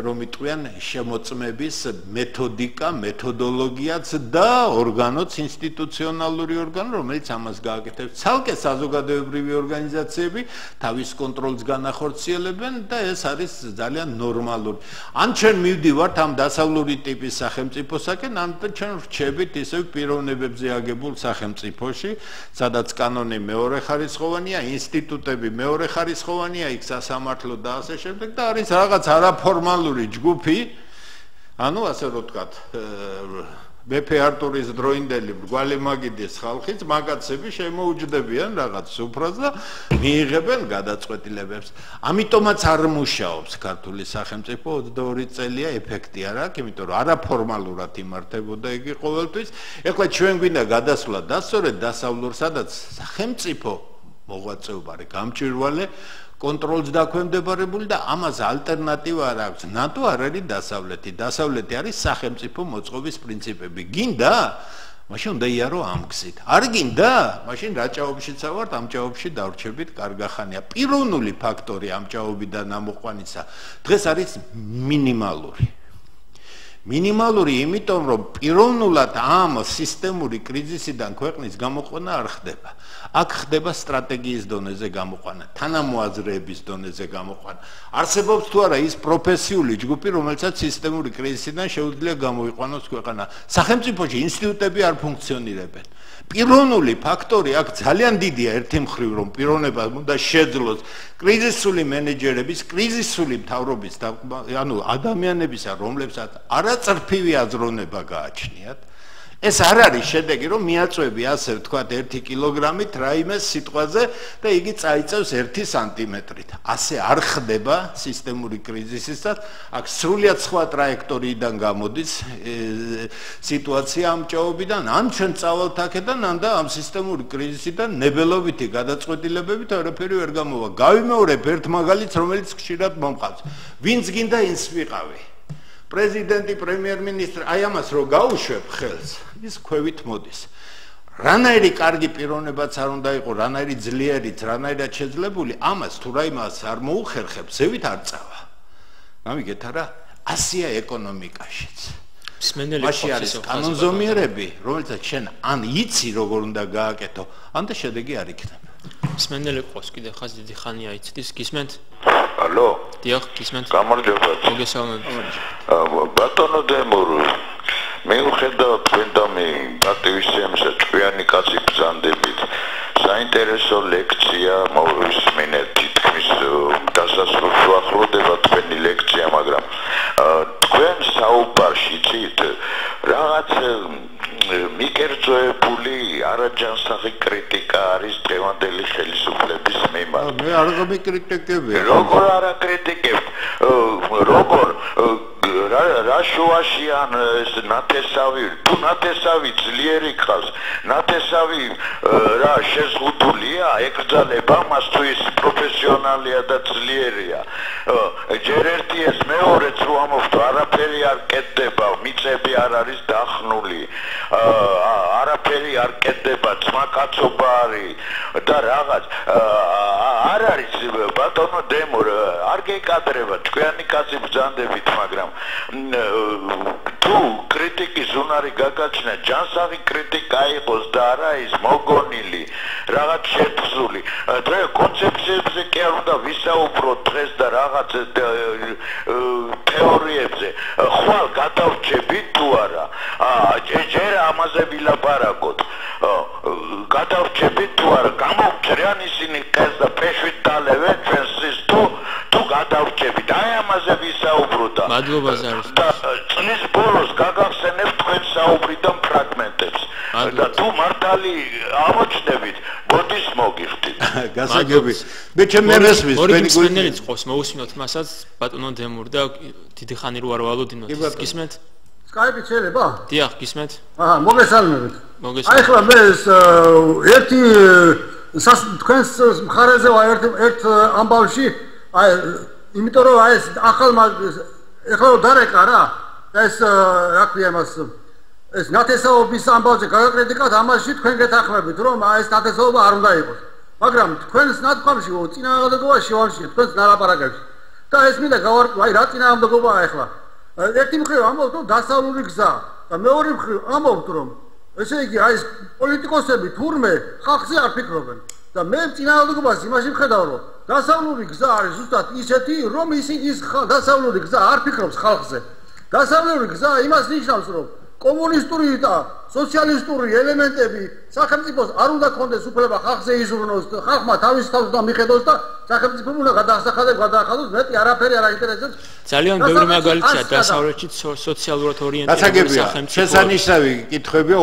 რომ იტყვიან შემოწმების მეთოდიკა მეთოდოლოგიაც და ორგანოც ინსტიტუციონალური ორგანო რომელიც ამას გააკეთებს ცალკე საზოგადოებრივი ორგანიზაციები თავის კონტროლს განახორციელებენ და ეს არის ძალიან ნორმალური ან ჩვენ მივდივართ ამ დასავლური ტიპის სახელმწიფოსაკენ ან ჩვენ ვრჩებით ისევ პიროვნებებზე აგებულ სახელმწიფოში სადაც კანონი მეორე ხარისხოვანია ინსტიტუტები მეორე ხარისხოვანია იქ სასამართლო და ასე შემდეგ და არის რაღაც არაფორმალური ჯგუფი ანუ ასე რომ ვთქვათ მეფე არტურის დროინდელი მრგვალი მაგიდის ხალხიც მაგაცები შემოუჯდებიან რაღაც სუფრას და მიიღებენ გადაწყვეტილებებს ამიტომაც არ მუშაობს ქართული სახელმწიფო 22 წელია ეფექტი არ აქვს იმიტომ რომ არაფორმალურად იმართებოდა იგი ყოველთვის ეხლა ჩვენ გვინდა გადასვლა და სწორედ დასავლურ სადაც სახელმწიფო მოღვაწეობა არის გამჭვირვალე კონტროლს დაქვემდებარებული და ამას ალტერნატივა არ აქვს ნატო არ არის დასავლეთი არის სახელმწიფო მოწყობის პრინციპები გინდა მაშინ უნდა იარო ამ გზით არ გინდა მაშინ რა ჭაობშიც ავართ ამ ჭაობში დავრჩებით კარგახანია პიროვნული ფაქტორი ამ ჭაობიდან ამოყვანისა დღეს არის მინიმალური იმიტომ რომ პიროვნულად ამ სისტემური კრიზისიდან ქვეყნის გამოყვანა არ ხდება აქ ხდება სტრატეგიის დონეზე გამოყვანა თანამოაზრეების დონეზე გამოყვანა არსებობს თუ არა ის პროფესიული ჯგუფი რომელსაც სისტემური კრიზისიდან შეუძლია გამოიყვანოს ქვეყანა სახელმწიფოში ინსტიტუტები არ ფუნქციონირებენ პიროვნული ფაქტორი აქ ძალიან დიდია ერთი მხრივ რომ პიროვნება უნდა შეძლოს კრიზისული მენეჯერების კრიზისული მთავრობის ანუ ადამიანებისა რომლებსაც არაწრფივი აზროვნება გააჩნიათ ეს არ არის შედეგი რომ მიაწვევი ასე ვთქვათ 1 კილოგრამით რაიმე სიტყვაზე და იგი წაიწევს 1 სანტიმეტრით ასე არ ხდება სისტემური კრიზისისას აქ სრულიად სხვა ტრაექტორიიდან გამოდის სიტუაცია ამ ჭაობიდან ან ჩვენ წავალთ აქედან ან და ამ სისტემური კრიზისიდან ნებელოვითი გადაწყვეტილებებით არაფერი ვერ გამოვა გავიმეორებ ერთ მაგალითს რომელიც ხშირად მომყავს ვინც გინდა ის ვიყავი პრეზიდენტი პრემიერ-მინისტრი აი ამას რო გაუშვებ ხელს ის ქვევით მოდის რანაირი კარგი პიროვნებაც არ უნდა იყოს რანაირი ძლიერიც რანაირად შეძლებული ამას თუ რაიმას არ მოუხერხებს ზევით არ წავა გამიგეთ არა ასია ეკონომიკაშიც მაშინ არის კანონზომიერები რომელსაც შენ ან იცი როგორ უნდა გააკეთო ან და შედეგი არ იქნება მსმენელი ყავს კიდე ხას დიდი ხანია იცის გისმენთ ალო დიახ გისმენთ გამარჯობა მოგესალმებით ბატონო დემური მიუხედავად თქვენ და მე გატივისცემისა ჭკვიანი კაცი ბრძანდებით საინტერესო ლექცია მოვისმინეთ თითქმის დასასრულს უახლოვდება თქვენი ლექცია, მაგრამ თქვენ საუბარში ცით რაღაც მიკერძოებული არაჯანსაღი კრიტიკა არის დღევანდელი ხელისუფლების მიმართ. მე არ გამიკრიტიკები. როგორ არ აკრიტიკებ? როგორ რა შუაში ან ეს ნათესავი, თუ ნათესავი ძლიერი ხავს, ნათესავი რა შეზღუდულია, ეკრძალება მას თუ ის პროფესიონალია და ძლიერია. ჯერ ერთი ეს მეორეც რო ამოვთო, არაფერი არ კეთდება, მიწები არ არის დახნული, არაფერი არ კეთდება, ძმაკაცობა არის და რაღაც არ არის ბატონო დემო, არ გეკადრება, თქვენი კაცი ბრძანდებით, მაგრამ თუ კრიტიკის უნარი გაგაჩნია, ჯანსაღი კრიტიკა იყოს და არა ის მოგონილი, რაღაც შეთხზული. დღე კონცეფციებზე კი არ უნდა ვისაუბროთ დღეს და რაღაც თეორიებზე. ხვალ გადავრჩებით თუ არა? ჯერ ამაზე ვილაპარაკოთ. გადავრჩებით თუ არა? გამოვჭრიან ისინი კეს და ფეშვით დალევენ ჩვენს ის თუ გადავრჩებით. აი ამაზე ვისაუბროთ. მადლობა ზარის. წლის ბოლოს გაგახსენებთ თქვენ საუბრიდან ფრაგმენტებს და თუ მართალი ამოჩნდებით, მოდის მოგიხდით. გასაგები. მე ჩემ მესმის თქვენი გვინდელიც ყავს, მოусმინოთ მასაც ბატონო დემურ და დიდი ხანი რო არ ვალოდინოთ. გისმენთ? სკაიპი შეიძლება? დიახ, გისმენთ? მოგესალმებით. მოგესალმებით. აი ხლა მე ერთი თქვენს მხარეზე ვარ ერთ ამბავში, აი იმიტომ რომ აი ეს ახალმა ეხლა დარეკა რა ეს რა ქვია მას ეს ნათესაობის ამბავზე გაგაკრიტიკავთ, ამაში თქვენ გეთანხმებით რომ ეს ნათესაობა არ უნდა იყოს, მაგრამ თქვენს ნათქვამში წინააღმდეგობაში ვამში თქვენს ნალაპარაკებში და ეს მინდა გავარკვიო, აი რა წინააღმდეგობაა ეხლა. ერთი მხრივ ამბობთ რომ დასავლური გზა და მეორე მხრივ ამბობთ რომ ესე იგი აი ეს პოლიტიკოსები თურმე ხალხზე არ ფიქრობენ და მე წინააღმდეგობას იმაში ვხედავ რომ დასავლური გზა არის ზუსტად ისეთი რომ ის დასავლური გზა არ ფიქრობს ხალხზე. დასავლური გზა იმას ნიშნავს რომ კომუნისტური და სოციალისტური ელემენტები სახელმწიფოს არ უნდა კონდეს უფლება ხალხზე იზრუნოს, ხალხმა თავის თავს უნდა მიხედოს და სახელმწიფო უნდა გადაახადოს, მეტი არაფერი არ აინტერესებს. ძალიან ბევრი მაგალითია დასავლეთში სოციალურად ორიენტირებული სახელმწიფო. შესანიშნავი კითხვებია,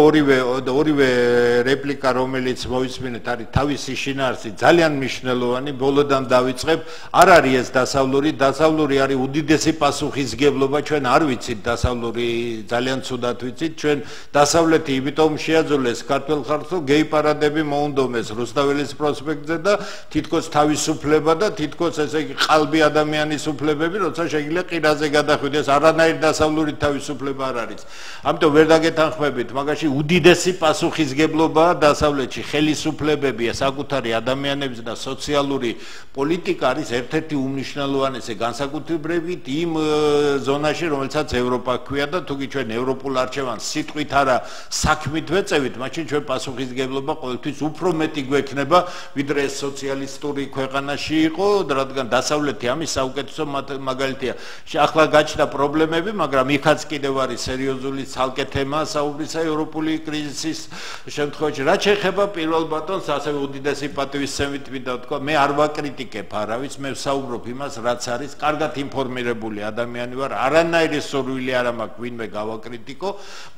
ორივე რეპლიკა რომელიც მოვისმინეთ არის თავისი შინაარსი ძალიან მნიშვნელოვანი. ბოლოდან დავიწყებ, არ არის ეს დასავლური არის უდიდესი პასუხისგებლობა, ჩვენ არ ვიცით დასავლური ძალიან ცუდად ვიცით, ჩვენ დასავლეთი იმიტომ შეაძოლეს ქართულ ხალხს, რომ გეი პარადები მოუნდომეს რუსთაველის პროსპექტზე და თითქოს თავისუფლება და თითქოს ესე იგი ყალბი ადამიანის უფლებები, როცა შეიძლება ყირაზე გადახვიდეს, არანაირი დასავლური თავისუფლება არ არის. ამიტომ ვერ დაგეთანხმებით, მაგაში უდიდესი პასუხისგებლობაა დასავლეთში, ხელისუფლებებია, საკუთარი ადამიანების და სოციალური პოლიტიკა არის ერთ-ერთი უმნიშვნელოვანესი განსაკუთრებით იმ ზონაში, რომელსაც ევროპა ქვია და თუკი ჩვენ ევროპულ არჩევანს სიტყვით არა საქმით ვეწევით, მაშინ ჩვენ პასუხისგებლობა ყოველთვის უფრო მეტი გვექნება, ვიდრე სოციალისტური ქვეყანაში იყო, რადგან დასავლეთი ამის საუკეთესო მაგალითია. ახლა გაჩნდა პრობლემები, მაგრამ იქაც კიდევ არის სერიოზული ცალკე თემა საუბრისა ევროპული კრიზისის შემთხვევაში. რაც შეეხება პირველ ბატონს, ასევე უდიდესი პატივისცემით მინდა ვთქვა, მე არ ვაკრიტიკებ არავის, მე ვსაუბრობ იმას, რაც არის კარგად ინფორმირებული ადამიანი ვარ, არანაირი სურვილი არ მაქვს ვინმე გავაკრიტიკო,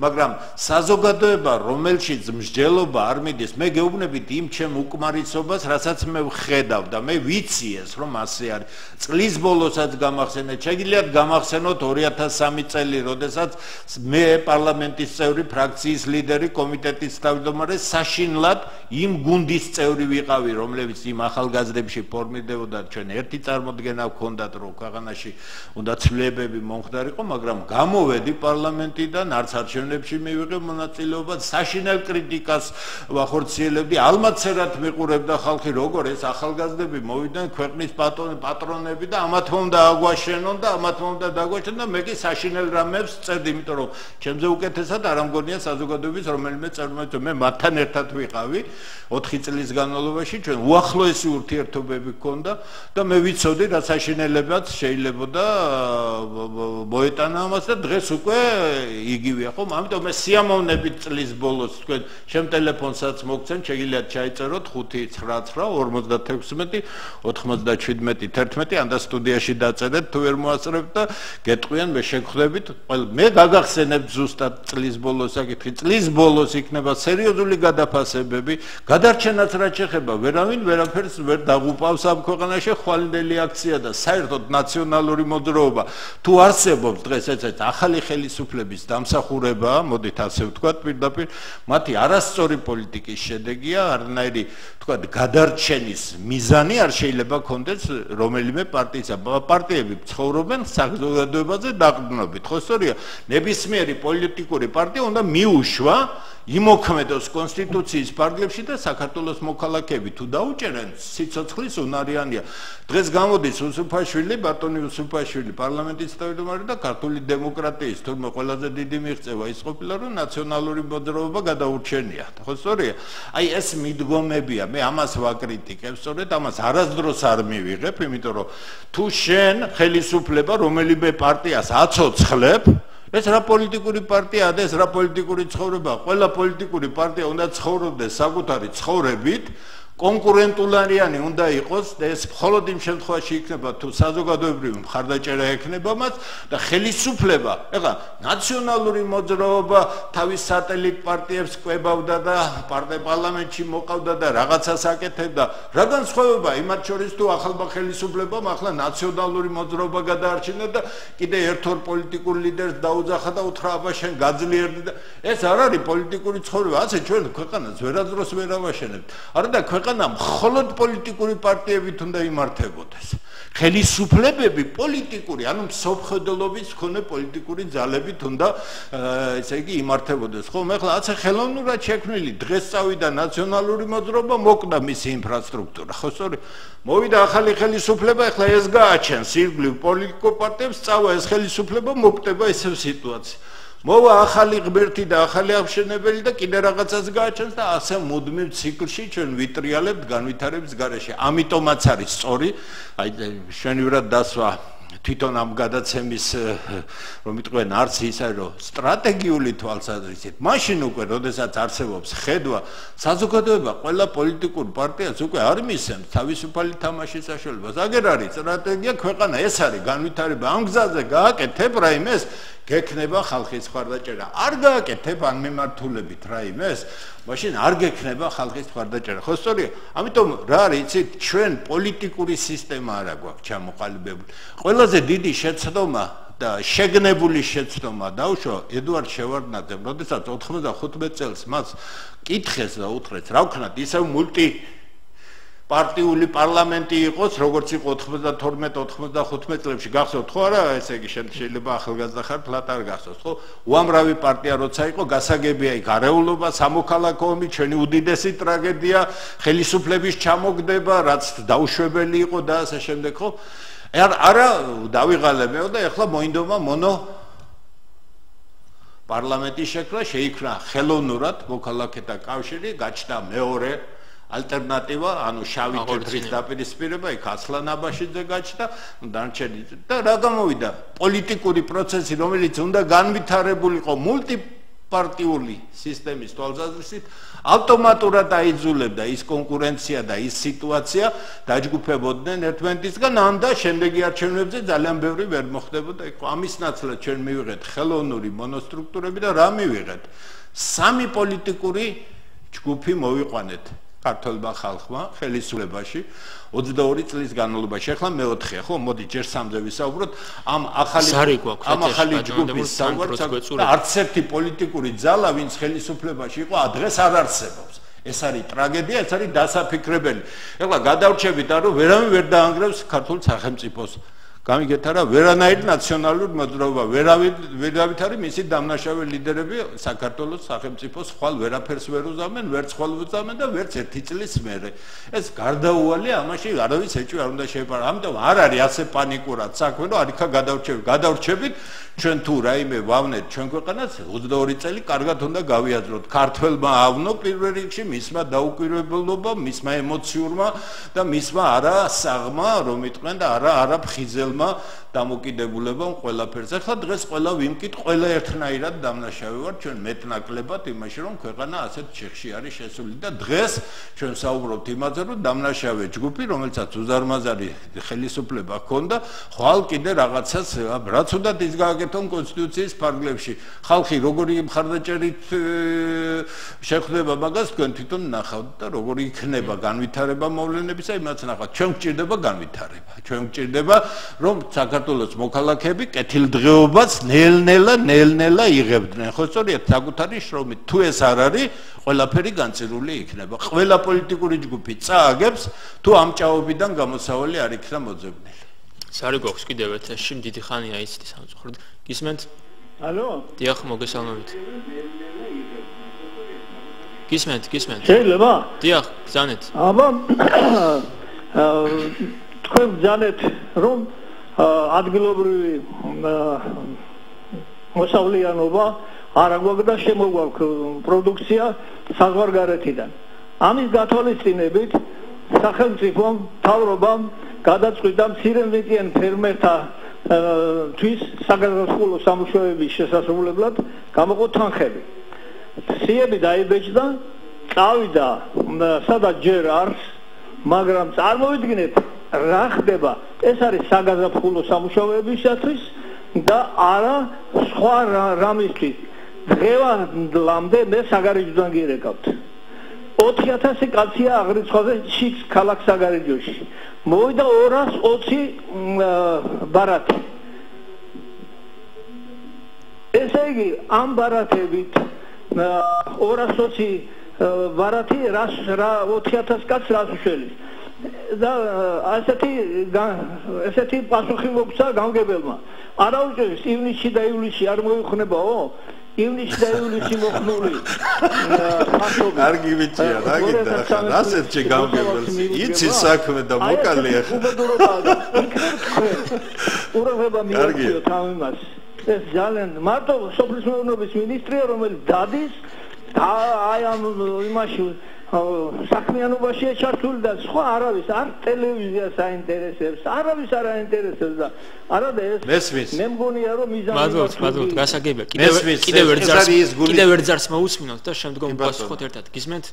მაგრამ საზოგადოება, რომელშიც მსჯელობა არ მიდის, მე გეუბნებით იმ ჩემ უკმარისობას, რასაც მე ვხედავ და მე ვიცი ეს, რომ ასე არის. წლის ბოლოსაც გამახსენეთ, შეგიძლიათ გამახსენოთ 2003 წელი, როდესაც მე პარლამენტის წევრი, ფრაქციის ლიდერი, კომიტეტის თავმჯდომარე საშინლად იმ გუნდის წევრი ვიყავი, რომლებიც იმ ახალგაზრდებში ფორმირდებოდა, ჩვენ ერთი წარმოდგენა ვქონდათ, რომ ქვეყანაში უნდა ცვლილებები მომხდარიყო, მაგრამ გამოვედი პარლამენტიდან, არც არჩევნებში მივიღე მონაწილეობა, საშინელ კრიტიკას ვახორციელებდი, ალმაცერად მიყურებდა ხალხი, როგორ ეს ახალგაზრდები მოვიდნენ ქვეყნის პატრონები და ამათ მომდა აგვაშენონ და ამათ მომდა დაგვაშენონ და მე კი საშინელ რამებს წერდი, იმიტომ რომ ჩემზე უკეთესად არ ამგონია საზოგადოების რომელიმე წარმომადგენელი, მე მათთან ერთად ვიყავი 4 წლის განმავლობაში, ჩვენ უახლოესი ურთიერთობები გქონდა და მე ვიცოდი რა საშინელებაც შეიძლებოდა მოეტანა ამას და დღეს უკვე იგივეა, ხომ? ამიტომ მე სიამოვნებით შევეყნებით წლის ბოლოს თქვენ ჩემ ტელეფონსაც მოგცემ შეგიძლიათ ჩაიწეროთ 599 96 97 11 სტუდიაში დაწერეთ თუ ვერ მოასწრებთ და გეტყვიან მე შეგხვდებით მე გაგახსენებთ ზუსტად წლის ბოლოს საკითხი წლის ბოლოს იქნება სერიოზული გადაფასებები გადარჩენაც რაც შეეხება ვერავინ ვერაფერს ვერ დაღუპავს ამ ქვეყანაში ხვალინდელი აქცია და საერთოდ ნაციონალური მოძრაობა თუ არსებობს დღეს ესეც ახალი ხელისუფლების დამსახურებაა მოდით ასე ვთქვათ პირდაპირ მათი არასწორი პოლიტიკის შედეგია არანაირი ვთქვათ გადარჩენის მიზანი არ შეიძლება კონდეს რომელიმე პარტიისა პარტიები ცხოვრობენ საზოგადოებაზე დაყრდნობით ხო სწორია ნებისმიერი პოლიტიკური პარტია უნდა მიუშვა იმოქმედოს კონსტიტუციის ფარგლებში და საქართველოს მოქალაქეები თუ დაუჭერენ სიცოცხლის უნარიანია დღეს გამოდის უსუფაშვილი ბატონი უსუფაშვილი პარლამენტის თავმჯდომარე და ქართული დემოკრატიის თურმე ყველაზე დიდი მიღწევა ის ყოფილა რომ ნაციონალური მოძრაობა გადაურჩენია ხო სწორია აი ეს მიდგომებია მე ამას ვაკრიტიკებ სწორედ ამას არასდროს არ მივიღებ იმიტომ რომ თუ შენ ხელისუფლება რომელიმე პარტიას აცოცხლებ ეს რა პოლიტიკური პარტიაა და ეს რა პოლიტიკური ცხოვრებაა ყველა პოლიტიკური პარტია უნდა ცხოვრობდეს საკუთარი ცხოვრებით კონკურენტულარიანი უნდა იყოს და ეს მხოლოდ იმ შემთხვევაში იქნება თუ საზოგადოებრივი მხარდაჭერა ექნება მას და ხელისუფლება ეხლა ნაციონალური მოძრაობა თავის სატელიტ პარტიებს კვებავდა და პარლამენტში მოყავდა და რაღაცას აკეთებდა რა განსხვავება იმათ შორის თუ ახალმა ხელისუფლებამ ახლა ნაციონალური მოძრაობა გადაარჩინა და კიდე ერთ-ორ პოლიტიკურ ლიდერს დაუძახა და უთხრა აბა შენ გაძლიერდი და ეს არ არის პოლიტიკური ცხოვრება ასე ჩვენ ქვეყანას ვერასდროს ვერ ავაშენებთ არა და მხოლოდ პოლიტიკური პარტიებით უნდა იმართებოდეს. ხელისუფლებები პოლიტიკური, ანუ მსოფლმხედველობის მქონე პოლიტიკური ძალებით უნდა ესე იგი იმართებოდეს. ხო, მე ხლა ასე ხელოვნურად შექმნილი დღეს წავიდა ნაციონალური მოძრაობა, მოკდა მისი ინფრასტრუქტურა. ხო, სწორი. მოვიდა ახალი ხელისუფლება, ეხლა ეს გააჩენს ირგვლივ პოლიტიკურ პარტიებს, წავა ეს ხელისუფლება, მოკდება ესეო სიტუაცია. მოვა ახალი ღმერთი და ახალი აღშენებელი და კიდე რაღაცას გააჩენს და ასე მუდმივ ციკლში ჩვენ ვიტრიალებთ განვითარების გარეშე. ამიტომაც არის სწორი, აი შვენივრად დასვა თვითონ ამ გადაცემის რომ იტყვენ არც ისე რომ სტრატეგიული თვალსაზრისით მაშინ უკვე როდესაც არსებობს ხედვა საზოგადოება ყველა პოლიტიკურ პარტიას უკვე არ მისცემს თავისუფალი თამაშის საშუალებას აგერ არის სტრატეგია ქვეყანა ეს არის განვითარება ამ გზაზე გააკეთებ რაიმეს გექნება ხალხის მხარდაჭერა არ გააკეთებ ან მიმართულებით რაიმეს მაშინ არ გექნება ხალხის მხარდაჭერა ხო სწორია ამიტომ რა არის იცით ჩვენ პოლიტიკური სისტემა არა გვაქვს ჩამოყალიბებული ყველაზე დიდი შეცდომა და შეგნებული შეცდომა დაუშვა ედუარდ შევარდნაძემ როდესაც 95 წელს მას კითხეს და უთხრეს რა ვქნათ ისევ პარტიული პარლამენტი იყოს, როგორც იყო 92-95 წლებში, გახსოვთ ხო არა, ესე იგი შეიძლება ახალგაზრდა ხარ, თლათ არ გახსოვთ, ხო? უამრავი პარტია როცა იყო, გასაგებია იქ არეულობა, სამოქალაქო ომი, ჩვენი უდიდესი ტრაგედია, ხელისუფლების ჩამოგდება, რაც დაუშვებელი იყო და ასე შემდეგ, ხო? არა დავიღალებეო და ეხლა მოინდომა პარლამენტის შექმნა, შეიქმნა ხელოვნურად მოქალაქეთა კავშირი, გაჩნდა მეორე ალტერნატივა, ანუ შავი კედრის დაპირისპირება, იქ ასლან აბაშიძე გაჩნდა, დანარჩენი და რა გამოვიდა? პოლიტიკური პროცესი, რომელიც უნდა განვითარებულიყო მულტიპარტიული სისტემის თვალსაზრისით, ავტომატურად აიძულებდა ის კონკურენცია და ის სიტუაცია დაჯგუფებოდნენ ერთმანეთისგან, ან და შემდეგი არჩევნებზე ძალიან ბევრი ვერ მოხდებოდა. ამის ნაცვლად ჩვენ მივიღეთ ხელოვნური მონოსტრუქტურები და რა მივიღეთ? სამი პოლიტიკური ჯგუფი მოვიყვანეთ. ქართველმა ხალხმა ხელისუფლებაში 22 წლის განმავლობაში ახლა მეოთხეა ხო მოდი ჯერ სამზე ვისაუბროთ ამ ახალი ჯგუფის საუბარს და არც ერთი პოლიტიკური ძალა ვინც ხელისუფლებაში იყო დღეს არ არსებობს ეს არის ტრაგედია ეს არის დასაფიქრებელი ეხლა გადავრჩებით რომ ვერავინ ვერ დაანგრევს ქართულ სახელმწიფოს გამიგეთ არა ვერანაირი ნაციონალური მოძრაობა ვერავით არის მისი დამნაშავე ლიდერები საქართველოს სახელმწიფოს ხვალ ვერაფერს ვერ უზამენ ვერც ხვალ უზამენ და ვერც ერთი წლის მერე ეს გარდაუვალია ამაში არავის ეჭვი არ უნდა შეეპარა ამიტომ არ არის ასე პანიკურად საქმე რომ არიქა გადავრჩებით ჩვენ თუ რაიმე ვავნეთ ჩვენ ქვეყანას 22 წელი კარგად უნდა გავიაზროთ ქართველმა ავნო პირველ რიგში მისმა დაუკვირვებლობა მისმა ემოციურმა და მისმა არა საღმა რომ იტყვენ და არა ფხიზელმა დამოკიდებულებამ ყველაფერს. ახლა დღეს ყველა ვიმკით, ყველა ერთნაირად დამნაშავე ვარ ჩვენ მეტნაკლებად იმაში, რომ ქვეყანა ასეთ ჩიხში არის შესული და დღეს ჩვენ საუბრობთ იმაზე, რომ დამნაშავე ჯგუფი, რომელსაც უზარმაზარი ხელისუფლება ჰქონდა, ხვალ კიდე რაღაცას რაც უნდა ის გააკეთონ კონსტიტუციის ფარგლებში. ხალხი როგორი მხარდაჭერით შეხვდება მაგას თქვენ თვითონ ნახავთ და როგორი იქნება განვითარება მოვლენებისა, იმაც ნახავთ. ჩვენ გვჭირდება განვითარება. ჩვენ გვჭირდება, რომ საქართველოს მოქალაქეები კეთილდღეობას ნელ-ნელა იღებდნენ. ხო, სწორედ საკუთარი შრომით. თუ ეს არ არის, ყველაფერი განცილული იქნება. ყველა პოლიტიკური ჯგუფი წააგებს, თუ ამ ჭაობიდან გამოსავალი არ იქნა მოძებნილი. სარი გვაქვს კიდევ ერთ ეშში დიდი ხანია იცით სამწუხაროდ. გისმენთ? ალო? დიახ, მოგესალმებით. გისმენთ? შეიძლება? დიახ, ბრძანეთ. აბა თქვენ ბრძანეთ, რომ ადგილობრივი მოსავლიანობა არ აგვაქვს და შემოგვაქვს პროდუქცია საზღვარგარეთიდან. ამის გათვალისწინებით სახელმწიფომ, მთავრობამ გადაწყვიტა მცირემწიან ფერმერთა თვის საგაზაფხულო სამუშაოების შესასრულებლად გამოყო თანხები. სიები დაიბეჭდა, წავიდა სადაც ჯერ არს, მაგრამ წარმოვიდგინეთ რა ხდება, ეს არის საგაზაფხულო სამუშაოებისათვის და არა სხვა რამისთვის. დღევანდლამდე მე საგარეჯოდან გირეკავთ. 4000 კაცია აღრიცხვაზე შიქს ქალაქ საგარეჯოში. მოვიდა 220 ბარათი. ესე იგი ამ ბარათებით 220 ბარათი რა 4000 კაცს რას უშველის. და ესეთი პასუხი მოგცა გამგებელმა. არა უჭირს ივნისში და ივლისში არ მოიხნებაო? ივნისში და ივლისში მოხმული არ გივიჭია რა გინდა ახლა ასეთში გამგებელს იცი საქმე და მოკალი ახლა ურაღება მიაქციოთ ამ იმას ეს ძალიან მარტო სოფლის მეურნეობის მინისტრია რომელიც დადის და აი ამ იმაში საქმიანობაში ჩართული და სხვა არავის არ ტელევიზიას აინტერესებს, არავის არ აინტერესებს და არადა ეს მე მგონია რომ მიზანი მადლობთ, გასაგებია. კიდევ ერთ ძარს მოусმინოთ და შემდგომ ვპასუხოთ ერთად. გისმენთ?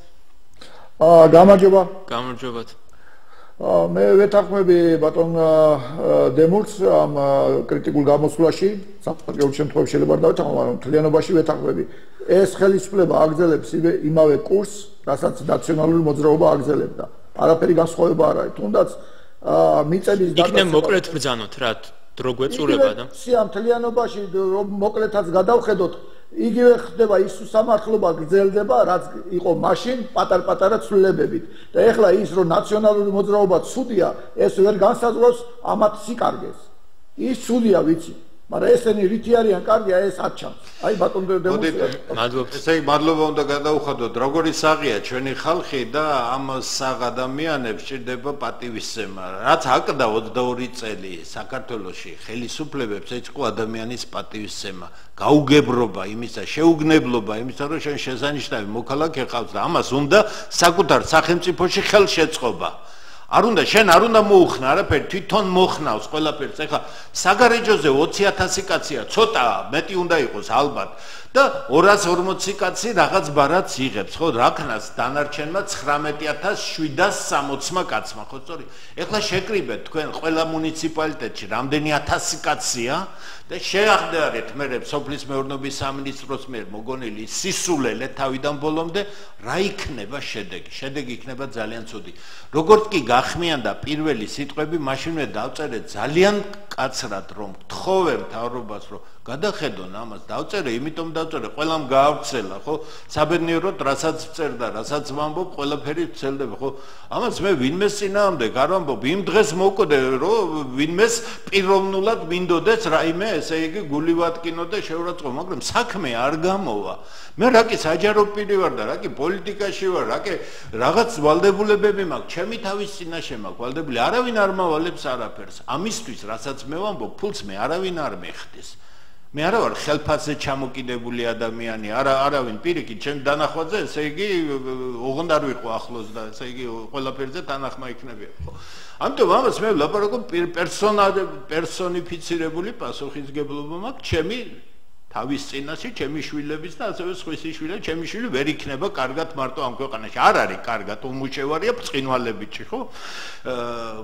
გამარჯობა. მე ვეთანხმები ბატონ დემურს ამ კრიტიკულ გამოსვლაში, საფრთხეულ შემთხვევაში შეიძლება არ დავეთანხმო, მაგრამ მთლიანობაში ვეთანხმები. ეს ხელისუფლება აგრძელებს იმავე კურსს, რასაც ნაციონალური მოძრაობა აგრძელებდა. არაფერი განსხვავება არ არის. თუნდაც მიწების იქნებ მოკლედ ბრძანოთ რა დრო გვეწურება და მთლიანობაში რომ მოკლედაც გადავხედოთ იგივე ხდება ის სამართლობა გრძელდება რაც იყო მაშინ პატარ-პატარა ცვლილებებით და ეხლა ის რომ ნაციონალური მოძრაობა ცუდია ეს ვერ განსაზღვრავს ამათ სიკარგეს ის ცუდია ვიცი მაგრამ ესენი რითი არიან კარგია ეს აჩამს აი ბატონ დემონსტრაცია მადლობთ ესე იგი მადლობა უნდა გადაუხადოთ როგორი საღია ჩვენი ხალხი და ამ საღ ადამიანებს ჭირდება პატივისცემა რაც აკდა 22 წელი საქართველოში ხელისუფლებებს ეჭყო ადამიანის პატივისცემა გაუგებრობა იმისა შეუგნებლობა იმისა რომ შენ შესანიშნავი მოქალაქე ყავს და ამას უნდა საკუთარ სახელმწიფოში ხელშეწყობა არ უნდა შენ არ უნდა მოუხნა არაფერი თვითონ მოხნავს ყველაფერს ეხლა საგარეჯოზე 20000 კაცია ცოტა მეტი უნდა იყოს ალბათ და 240 კაცი რაღაც ბარათს იღებს ხო რაკნას დანარჩენმა 19760 კაცმა ხო სწორი ეხლა შეკრიბეთ თქვენ ყველა მუნიციპალიტეტში რამდენი 1000 კაცია და შეახდარეთ მე სოფლის მეურნეობის სამინისტროს მიერ მოგონილი სისულელე თავიდან ბოლომდე რა იქნება შედეგი შედეგი იქნება ძალიან ცუდი როგორც კი გახმიანდა პირველი სიტყვები მაშინვე დავწერე ძალიან კაცრად რომ გთხოვე მთავრობას რომ გადახედონ ამას დავწერე იმიტომ დავწერე ყველამ გაავრცელა ხო საბედნიეროდ რასაც წერდა რასაც ვამბობ ყველაფერი ვცელდება ხო ამას მე ვინმეს წინააღმდეგ არ ვამბობ იმ დღეს მოვკვდე რომ ვინმეს პიროვნულად მინდოდეს რაიმე ესე იგი გული ვატკინო და შევრაცხო მაგრამ საქმე არ გამოვა მე რაკი საჯარო პირი ვარ და რაკი პოლიტიკაში ვარ რაკი რაღაც ვალდებულებები მაქვს ჩემი თავის წინაშე მაქვს ვალდებული არავინ არ მავალებს არაფერს ამისთვის რასაც მე ვამბობ ფულს მე არავინ არ მეხდეს მე არა ვარ ხელფასზე ჩამოკიდებული ადამიანი, არავინ პირიქით, ჩემ დანახვაზე, ესე იგი ოღონდ არ ვიყო ახლოს და ესე იგი ყველაფერზე თანახმა იქნებია, ხო? ამიტომ ამას მე ვლაპარაკობ პერსონიფიცირებული პასუხისგებლობა მაქვს ჩემი თავის წინაშე, ჩემი შვილების და ასევე სხვისი შვილები, ჩემი შვილი ვერ იქნება კარგად მარტო ამ ქვეყანაში. არ არის კარგად, უმუშევარია ბრწყინვალებიჩი, ხო?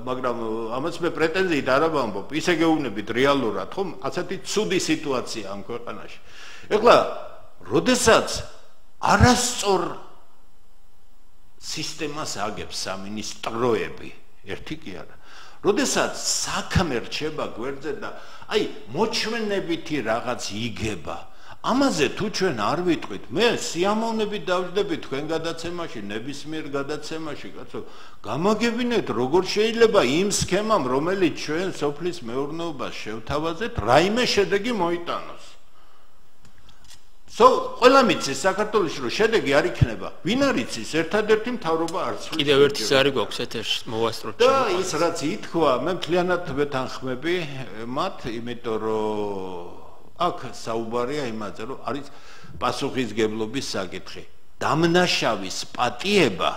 მაგრამ ამას მე პრეტენზიით არ ვამბობ. ისე გეუბნებით რეალურად, ხო? ასეთი ცუდი სიტუაცია ამ ქვეყანაში. ეხლა, როდესაც არასწორ სისტემას აგებს სამინისტროები, ერთი კი არა. როდესაც საქმე რჩება გვერდზე და აი მოჩვენებითი რაღაც იგება, ამაზე თუ ჩვენ არ ვიტყვით, მე სიამოვნებით დავждები თქვენ გადაცემაში, ნებისმიერ გადაცემაში, კაცო, გამაგებინეთ, როგორ შეიძლება იმ სქემამ, რომელიც ჩვენ სოფლის მეურნეობას შევთავაზეთ, რაიმე შედეგი მოიტანოს. ყველა მიცის საქართველოში რომ შედეგი არ იქნება. ვინ არის ის ერთადერთი მთავრობა არც კიდევ ერთი ზარი გვაქვს ეთერში მოვასწროთ და ის რაც ითქვა მე მთლიანად ვეთანხმები მათ იმიტომ რომ აქ საუბარია იმაზე რომ არის პასუხისგებლობის საკითხი დამნაშავის პატიება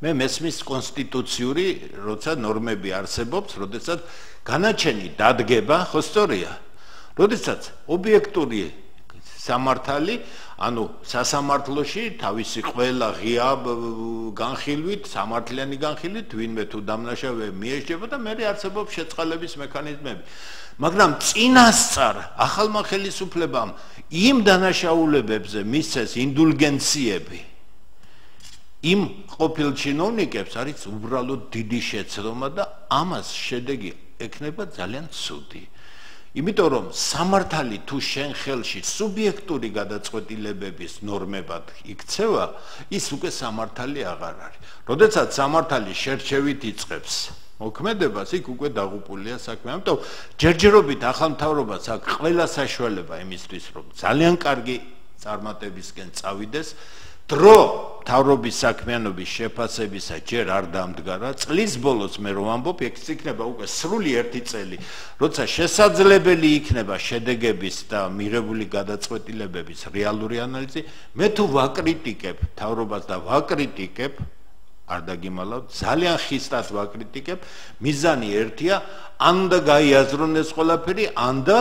მე მესმის კონსტიტუციური როცა ნორმები არსებობს როდესაც განაჩენი დადგება ხო სწორია როდესაც ობიექტური სამართალი, ანუ სასამართლოში თავისი ყველა ღია განხილვით, სამართლიანი განხილვით, ვინმე თუ დამნაშავე მიეშება და მე არსებობს შეწყალების მექანიზმები. მაგრამ წინასწარ ახალმა ხელისუფლებამ იმ დანაშაულებებზე მისცეს ინდულგენციები. იმ ყოფილ ჩინოვნიკებს არის უბრალოდ დიდი შეცდომა და ამას შედეგი ექნება ძალიან ცუდი. იმიტომ რომ სამართალი თუ შენ ხელში სუბიექტური გადაწყვეტილებების ნორმებად იქცევა, ის უკვე სამართალი აღარ არის. როდესაც სამართალი შერჩევით იწყებს მოქმედებას, იქ უკვე დაღუპულია საქმე. ამიტომ ჯერჯერობით ახალ მთავრობას აქვს ყველა საშუალება იმისთვის, რომ ძალიან კარგი წარმატებისკენ წავიდეს. დრო მთავრობის საქმიანობის შეფასებისა ჯერ არ დამდგარა. წლის ბოლოს მე რომ ვამბობ, ეგ იქნება უკვე სრული 1 წელი, როცა შესაძლებელი იქნება შედეგების და მიღებული გადაწყვეტილებების რეალური ანალიზი, მე თუ ვაკრიტიკებ მთავრობას და ვაკრიტიკებ, არ დაგიმალავ, ძალიან ხისტად ვაკრიტიკებ, მიზანი ერთია, ანდა გაიაზრონ ეს ყველაფერი, ანდა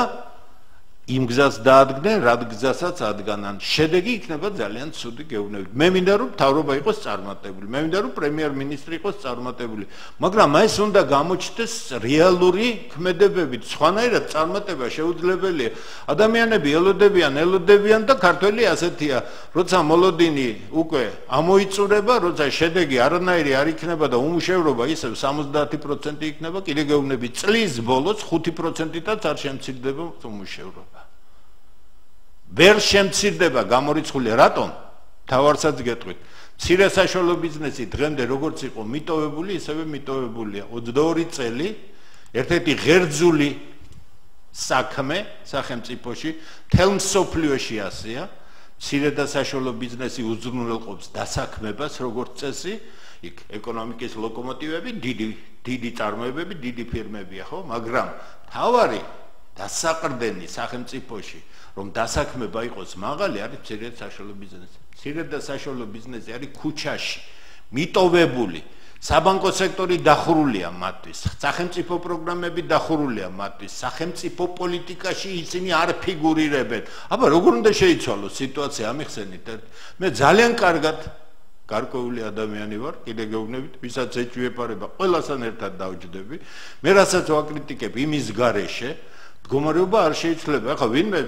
იმ გზას დაადგნენ, რად გზასაც ადგანან. შედეგი იქნება ძალიან ცუდი გეუბნებით. მე მინდა რომ მთავრობა იყოს წარმატებული. მე მინდა რომ პრემიერ-მინისტრი იყოს წარმატებული. მაგრამ ეს უნდა გამოჩნდეს რეალური ქმედებებით. სხვანაირად წარმატება შეუძლებელია. ადამიანები ელოდებიან და ქართველი ასეთია, როცა მოლოდინი უკვე ამოიწურება, როცა შედეგი არანაირი არ იქნება და უმუშევრობა ისევ 70% იქნება, კიდე გეუბნებით, წლის ბოლოს 5%-ით არ შემცირდება უმუშევრობა. ვერ შემცირდება გამორიცხული რატომ? თავარსაც გეტყვით. მცირე საშუალო ბიზნესი დღემდე როგორც იყო მიტოვებული, ისევე მიტოვებულია. 22 წელი ერთ-ერთი ღერძული საქმე სახელმწიფოში თელ მსოფლიოში ასეა. მცირე და საშუალო ბიზნესი უზრუნველყოფს დასაქმებას როგორც წესი, იქ ეკონომიკის ლოკომოტივები, დიდი წარმოებები, დიდი ფირმებია, ხო? მაგრამ თავარი დასაყრდენი სახელმწიფოში რომ დასაქმება იყოს მაღალი არის მცირე და საშუალო ბიზნესი. მცირე და საშუალო ბიზნესი არის ქუჩაში მიტოვებული. საბანკო სექტორი დახურულია მათთვის, სახელმწიფო პროგრამები დახურულია მათთვის, სახელმწიფო პოლიტიკაში ისინი არ ფიგურირებენ. აბა როგორ უნდა შეიცვალოს სიტუაცია ამიხსენით? მე ძალიან კარგად გარკვეული ადამიანი ვარ, კიდე გეუბნებით, ვისაც ეჭვი ეპარება, ყველასთან ერთად დავჯდები. მე რასაც ვაკრიტიკებ იმის გარეშე მდგომარეობა არ შეიძლება. ახლა ვინმე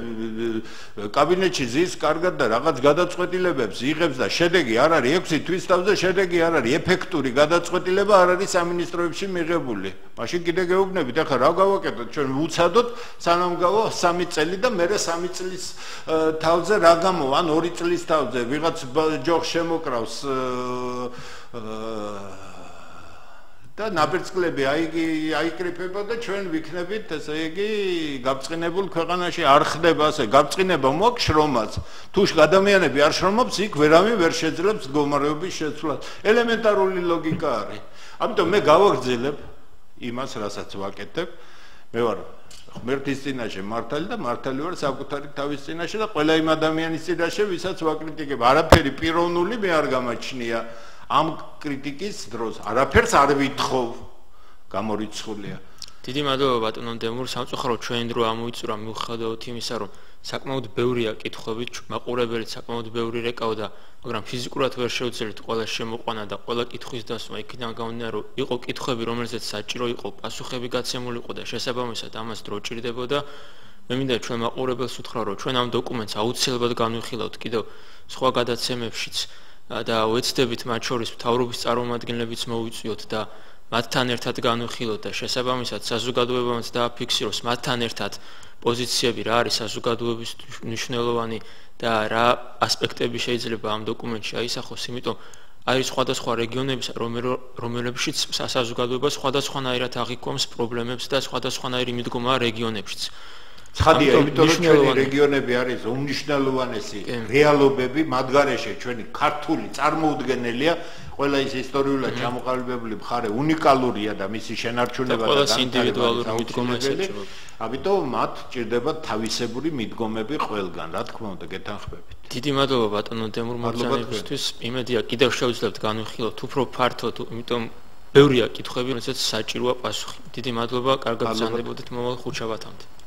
კაბინეტში ზის კარგად და რაღაც გადაწყვეტილებებს იღებს და შედეგი არ არის 6 თვის თავზე შედეგი არ არის, ეფექტური გადაწყვეტილება არ არის სამინისტროებში მიღებული. მაშინ კიდე გეუბნებით, ახლა რა გავაკეთოთ? ჩვენ ვუცადოთ სანამ გავა 3 წელი და მერე 3 წლის თავზე რა გამოვა? ან 2 წლის თავზე ვიღაც ჯოხ შემოკრავს და ნაბერწკლები აიკრიფება და ჩვენ ვიქნებით ესე იგი გაბწყინებულ ქვეყანაში არ ხდება ასე გაბწყინება მოაქვს შრომაც თუ ადამიანები არ შრომობს იქ ვერავინ ვერ შეძლებს მდგომარეობის შეცვლას ელემენტარული ლოგიკა არის ამიტომ მე გავაგრძელებ იმას რასაც ვაკეთებ მე ვარ ღმერთის წინაშე მართალი და მართალი ვარ საკუთარი თავის წინაშე და ყველა იმ ადამიანის წინაშე, ვისაც ვაკრიტიკებ. არაფერი პიროვნული მე არ გამაჩნია. ამ კრიტიკის დროს არაფერს არ ვითხოვ. გამორიცხულია. დიდი მადლობა ბატონო დემურ, სამწუხაროდ ჩვენი დრო ამოიწურა მიუხედავად იმისა, რომ საკმაოდ ბევრია კითხვები, მაყურებელი საკმაოდ ბევრი რეკავდა, მაგრამ ფიზიკურად ვერ შევძლებთ ყველა შემოყვანა და ყველა კითხვის დასმა იქიდან გამომდინარე, რომ იყო კითხვები, რომელზეც საჭირო იყო პასუხები გაცემულიყო და შესაბამისად ამას დრო ჭირდებოდა. მე მინდა ჩვენ მაყურებელს უთხრა, რომ ჩვენ ამ დოკუმენტს აუცილებლად განვიხილავთ კიდევ სხვა გადაცემებშიც და ვეცდებით მათ შორის მთავრობის წარმომადგენლებიც მოვიწვიოთ და მათთან ერთად განვიხილოთ და შესაბამისად საზოგადოებამაც დააფიქსიროს მათთან ერთად პოზიციები რა არის საზოგადოების მნიშვნელოვანი და რა ასპექტები შეიძლება ამ დოკუმენტში აისახოს, იმიტომ არის სხვადასხვა რეგიონების, რომელებშიც საზოგადოება სხვადასხვანაირად აღიქვამს პრობლემებს და სხვადასხვანაირი მიდგომაა რეგიონებშიც. ცხადია, იმიტომ რომ ჩვენი რეგიონები არის უმნიშვნელოვანესი რეალობები, მათ გარეშე ჩვენი ქართული წარმოუდგენელია, ყველა ის ისტორიულად ჩამოყალიბებული მხარე უნიკალურია და მისი შენარჩუნება და ყველა ინდივიდუალური მიდგომა ესეჭება. ამიტომ მათ ჭირდება თავისებური მიდგომები ყველგან, რა თქმა უნდა, გეთანხმებით. დიდი მადლობა ბატონო დემურ მოგზაურობისთვის. იმედია კიდევ შევძლებთ განვიხილოთ უფრო ფართოდ, იმიტომ ბევრია კითხვები, რომელსაც საჭიროა პასუხი. დიდი მადლობა, კარგად გრძანდებოდეთ მომავალ ხუთშაბათამდე.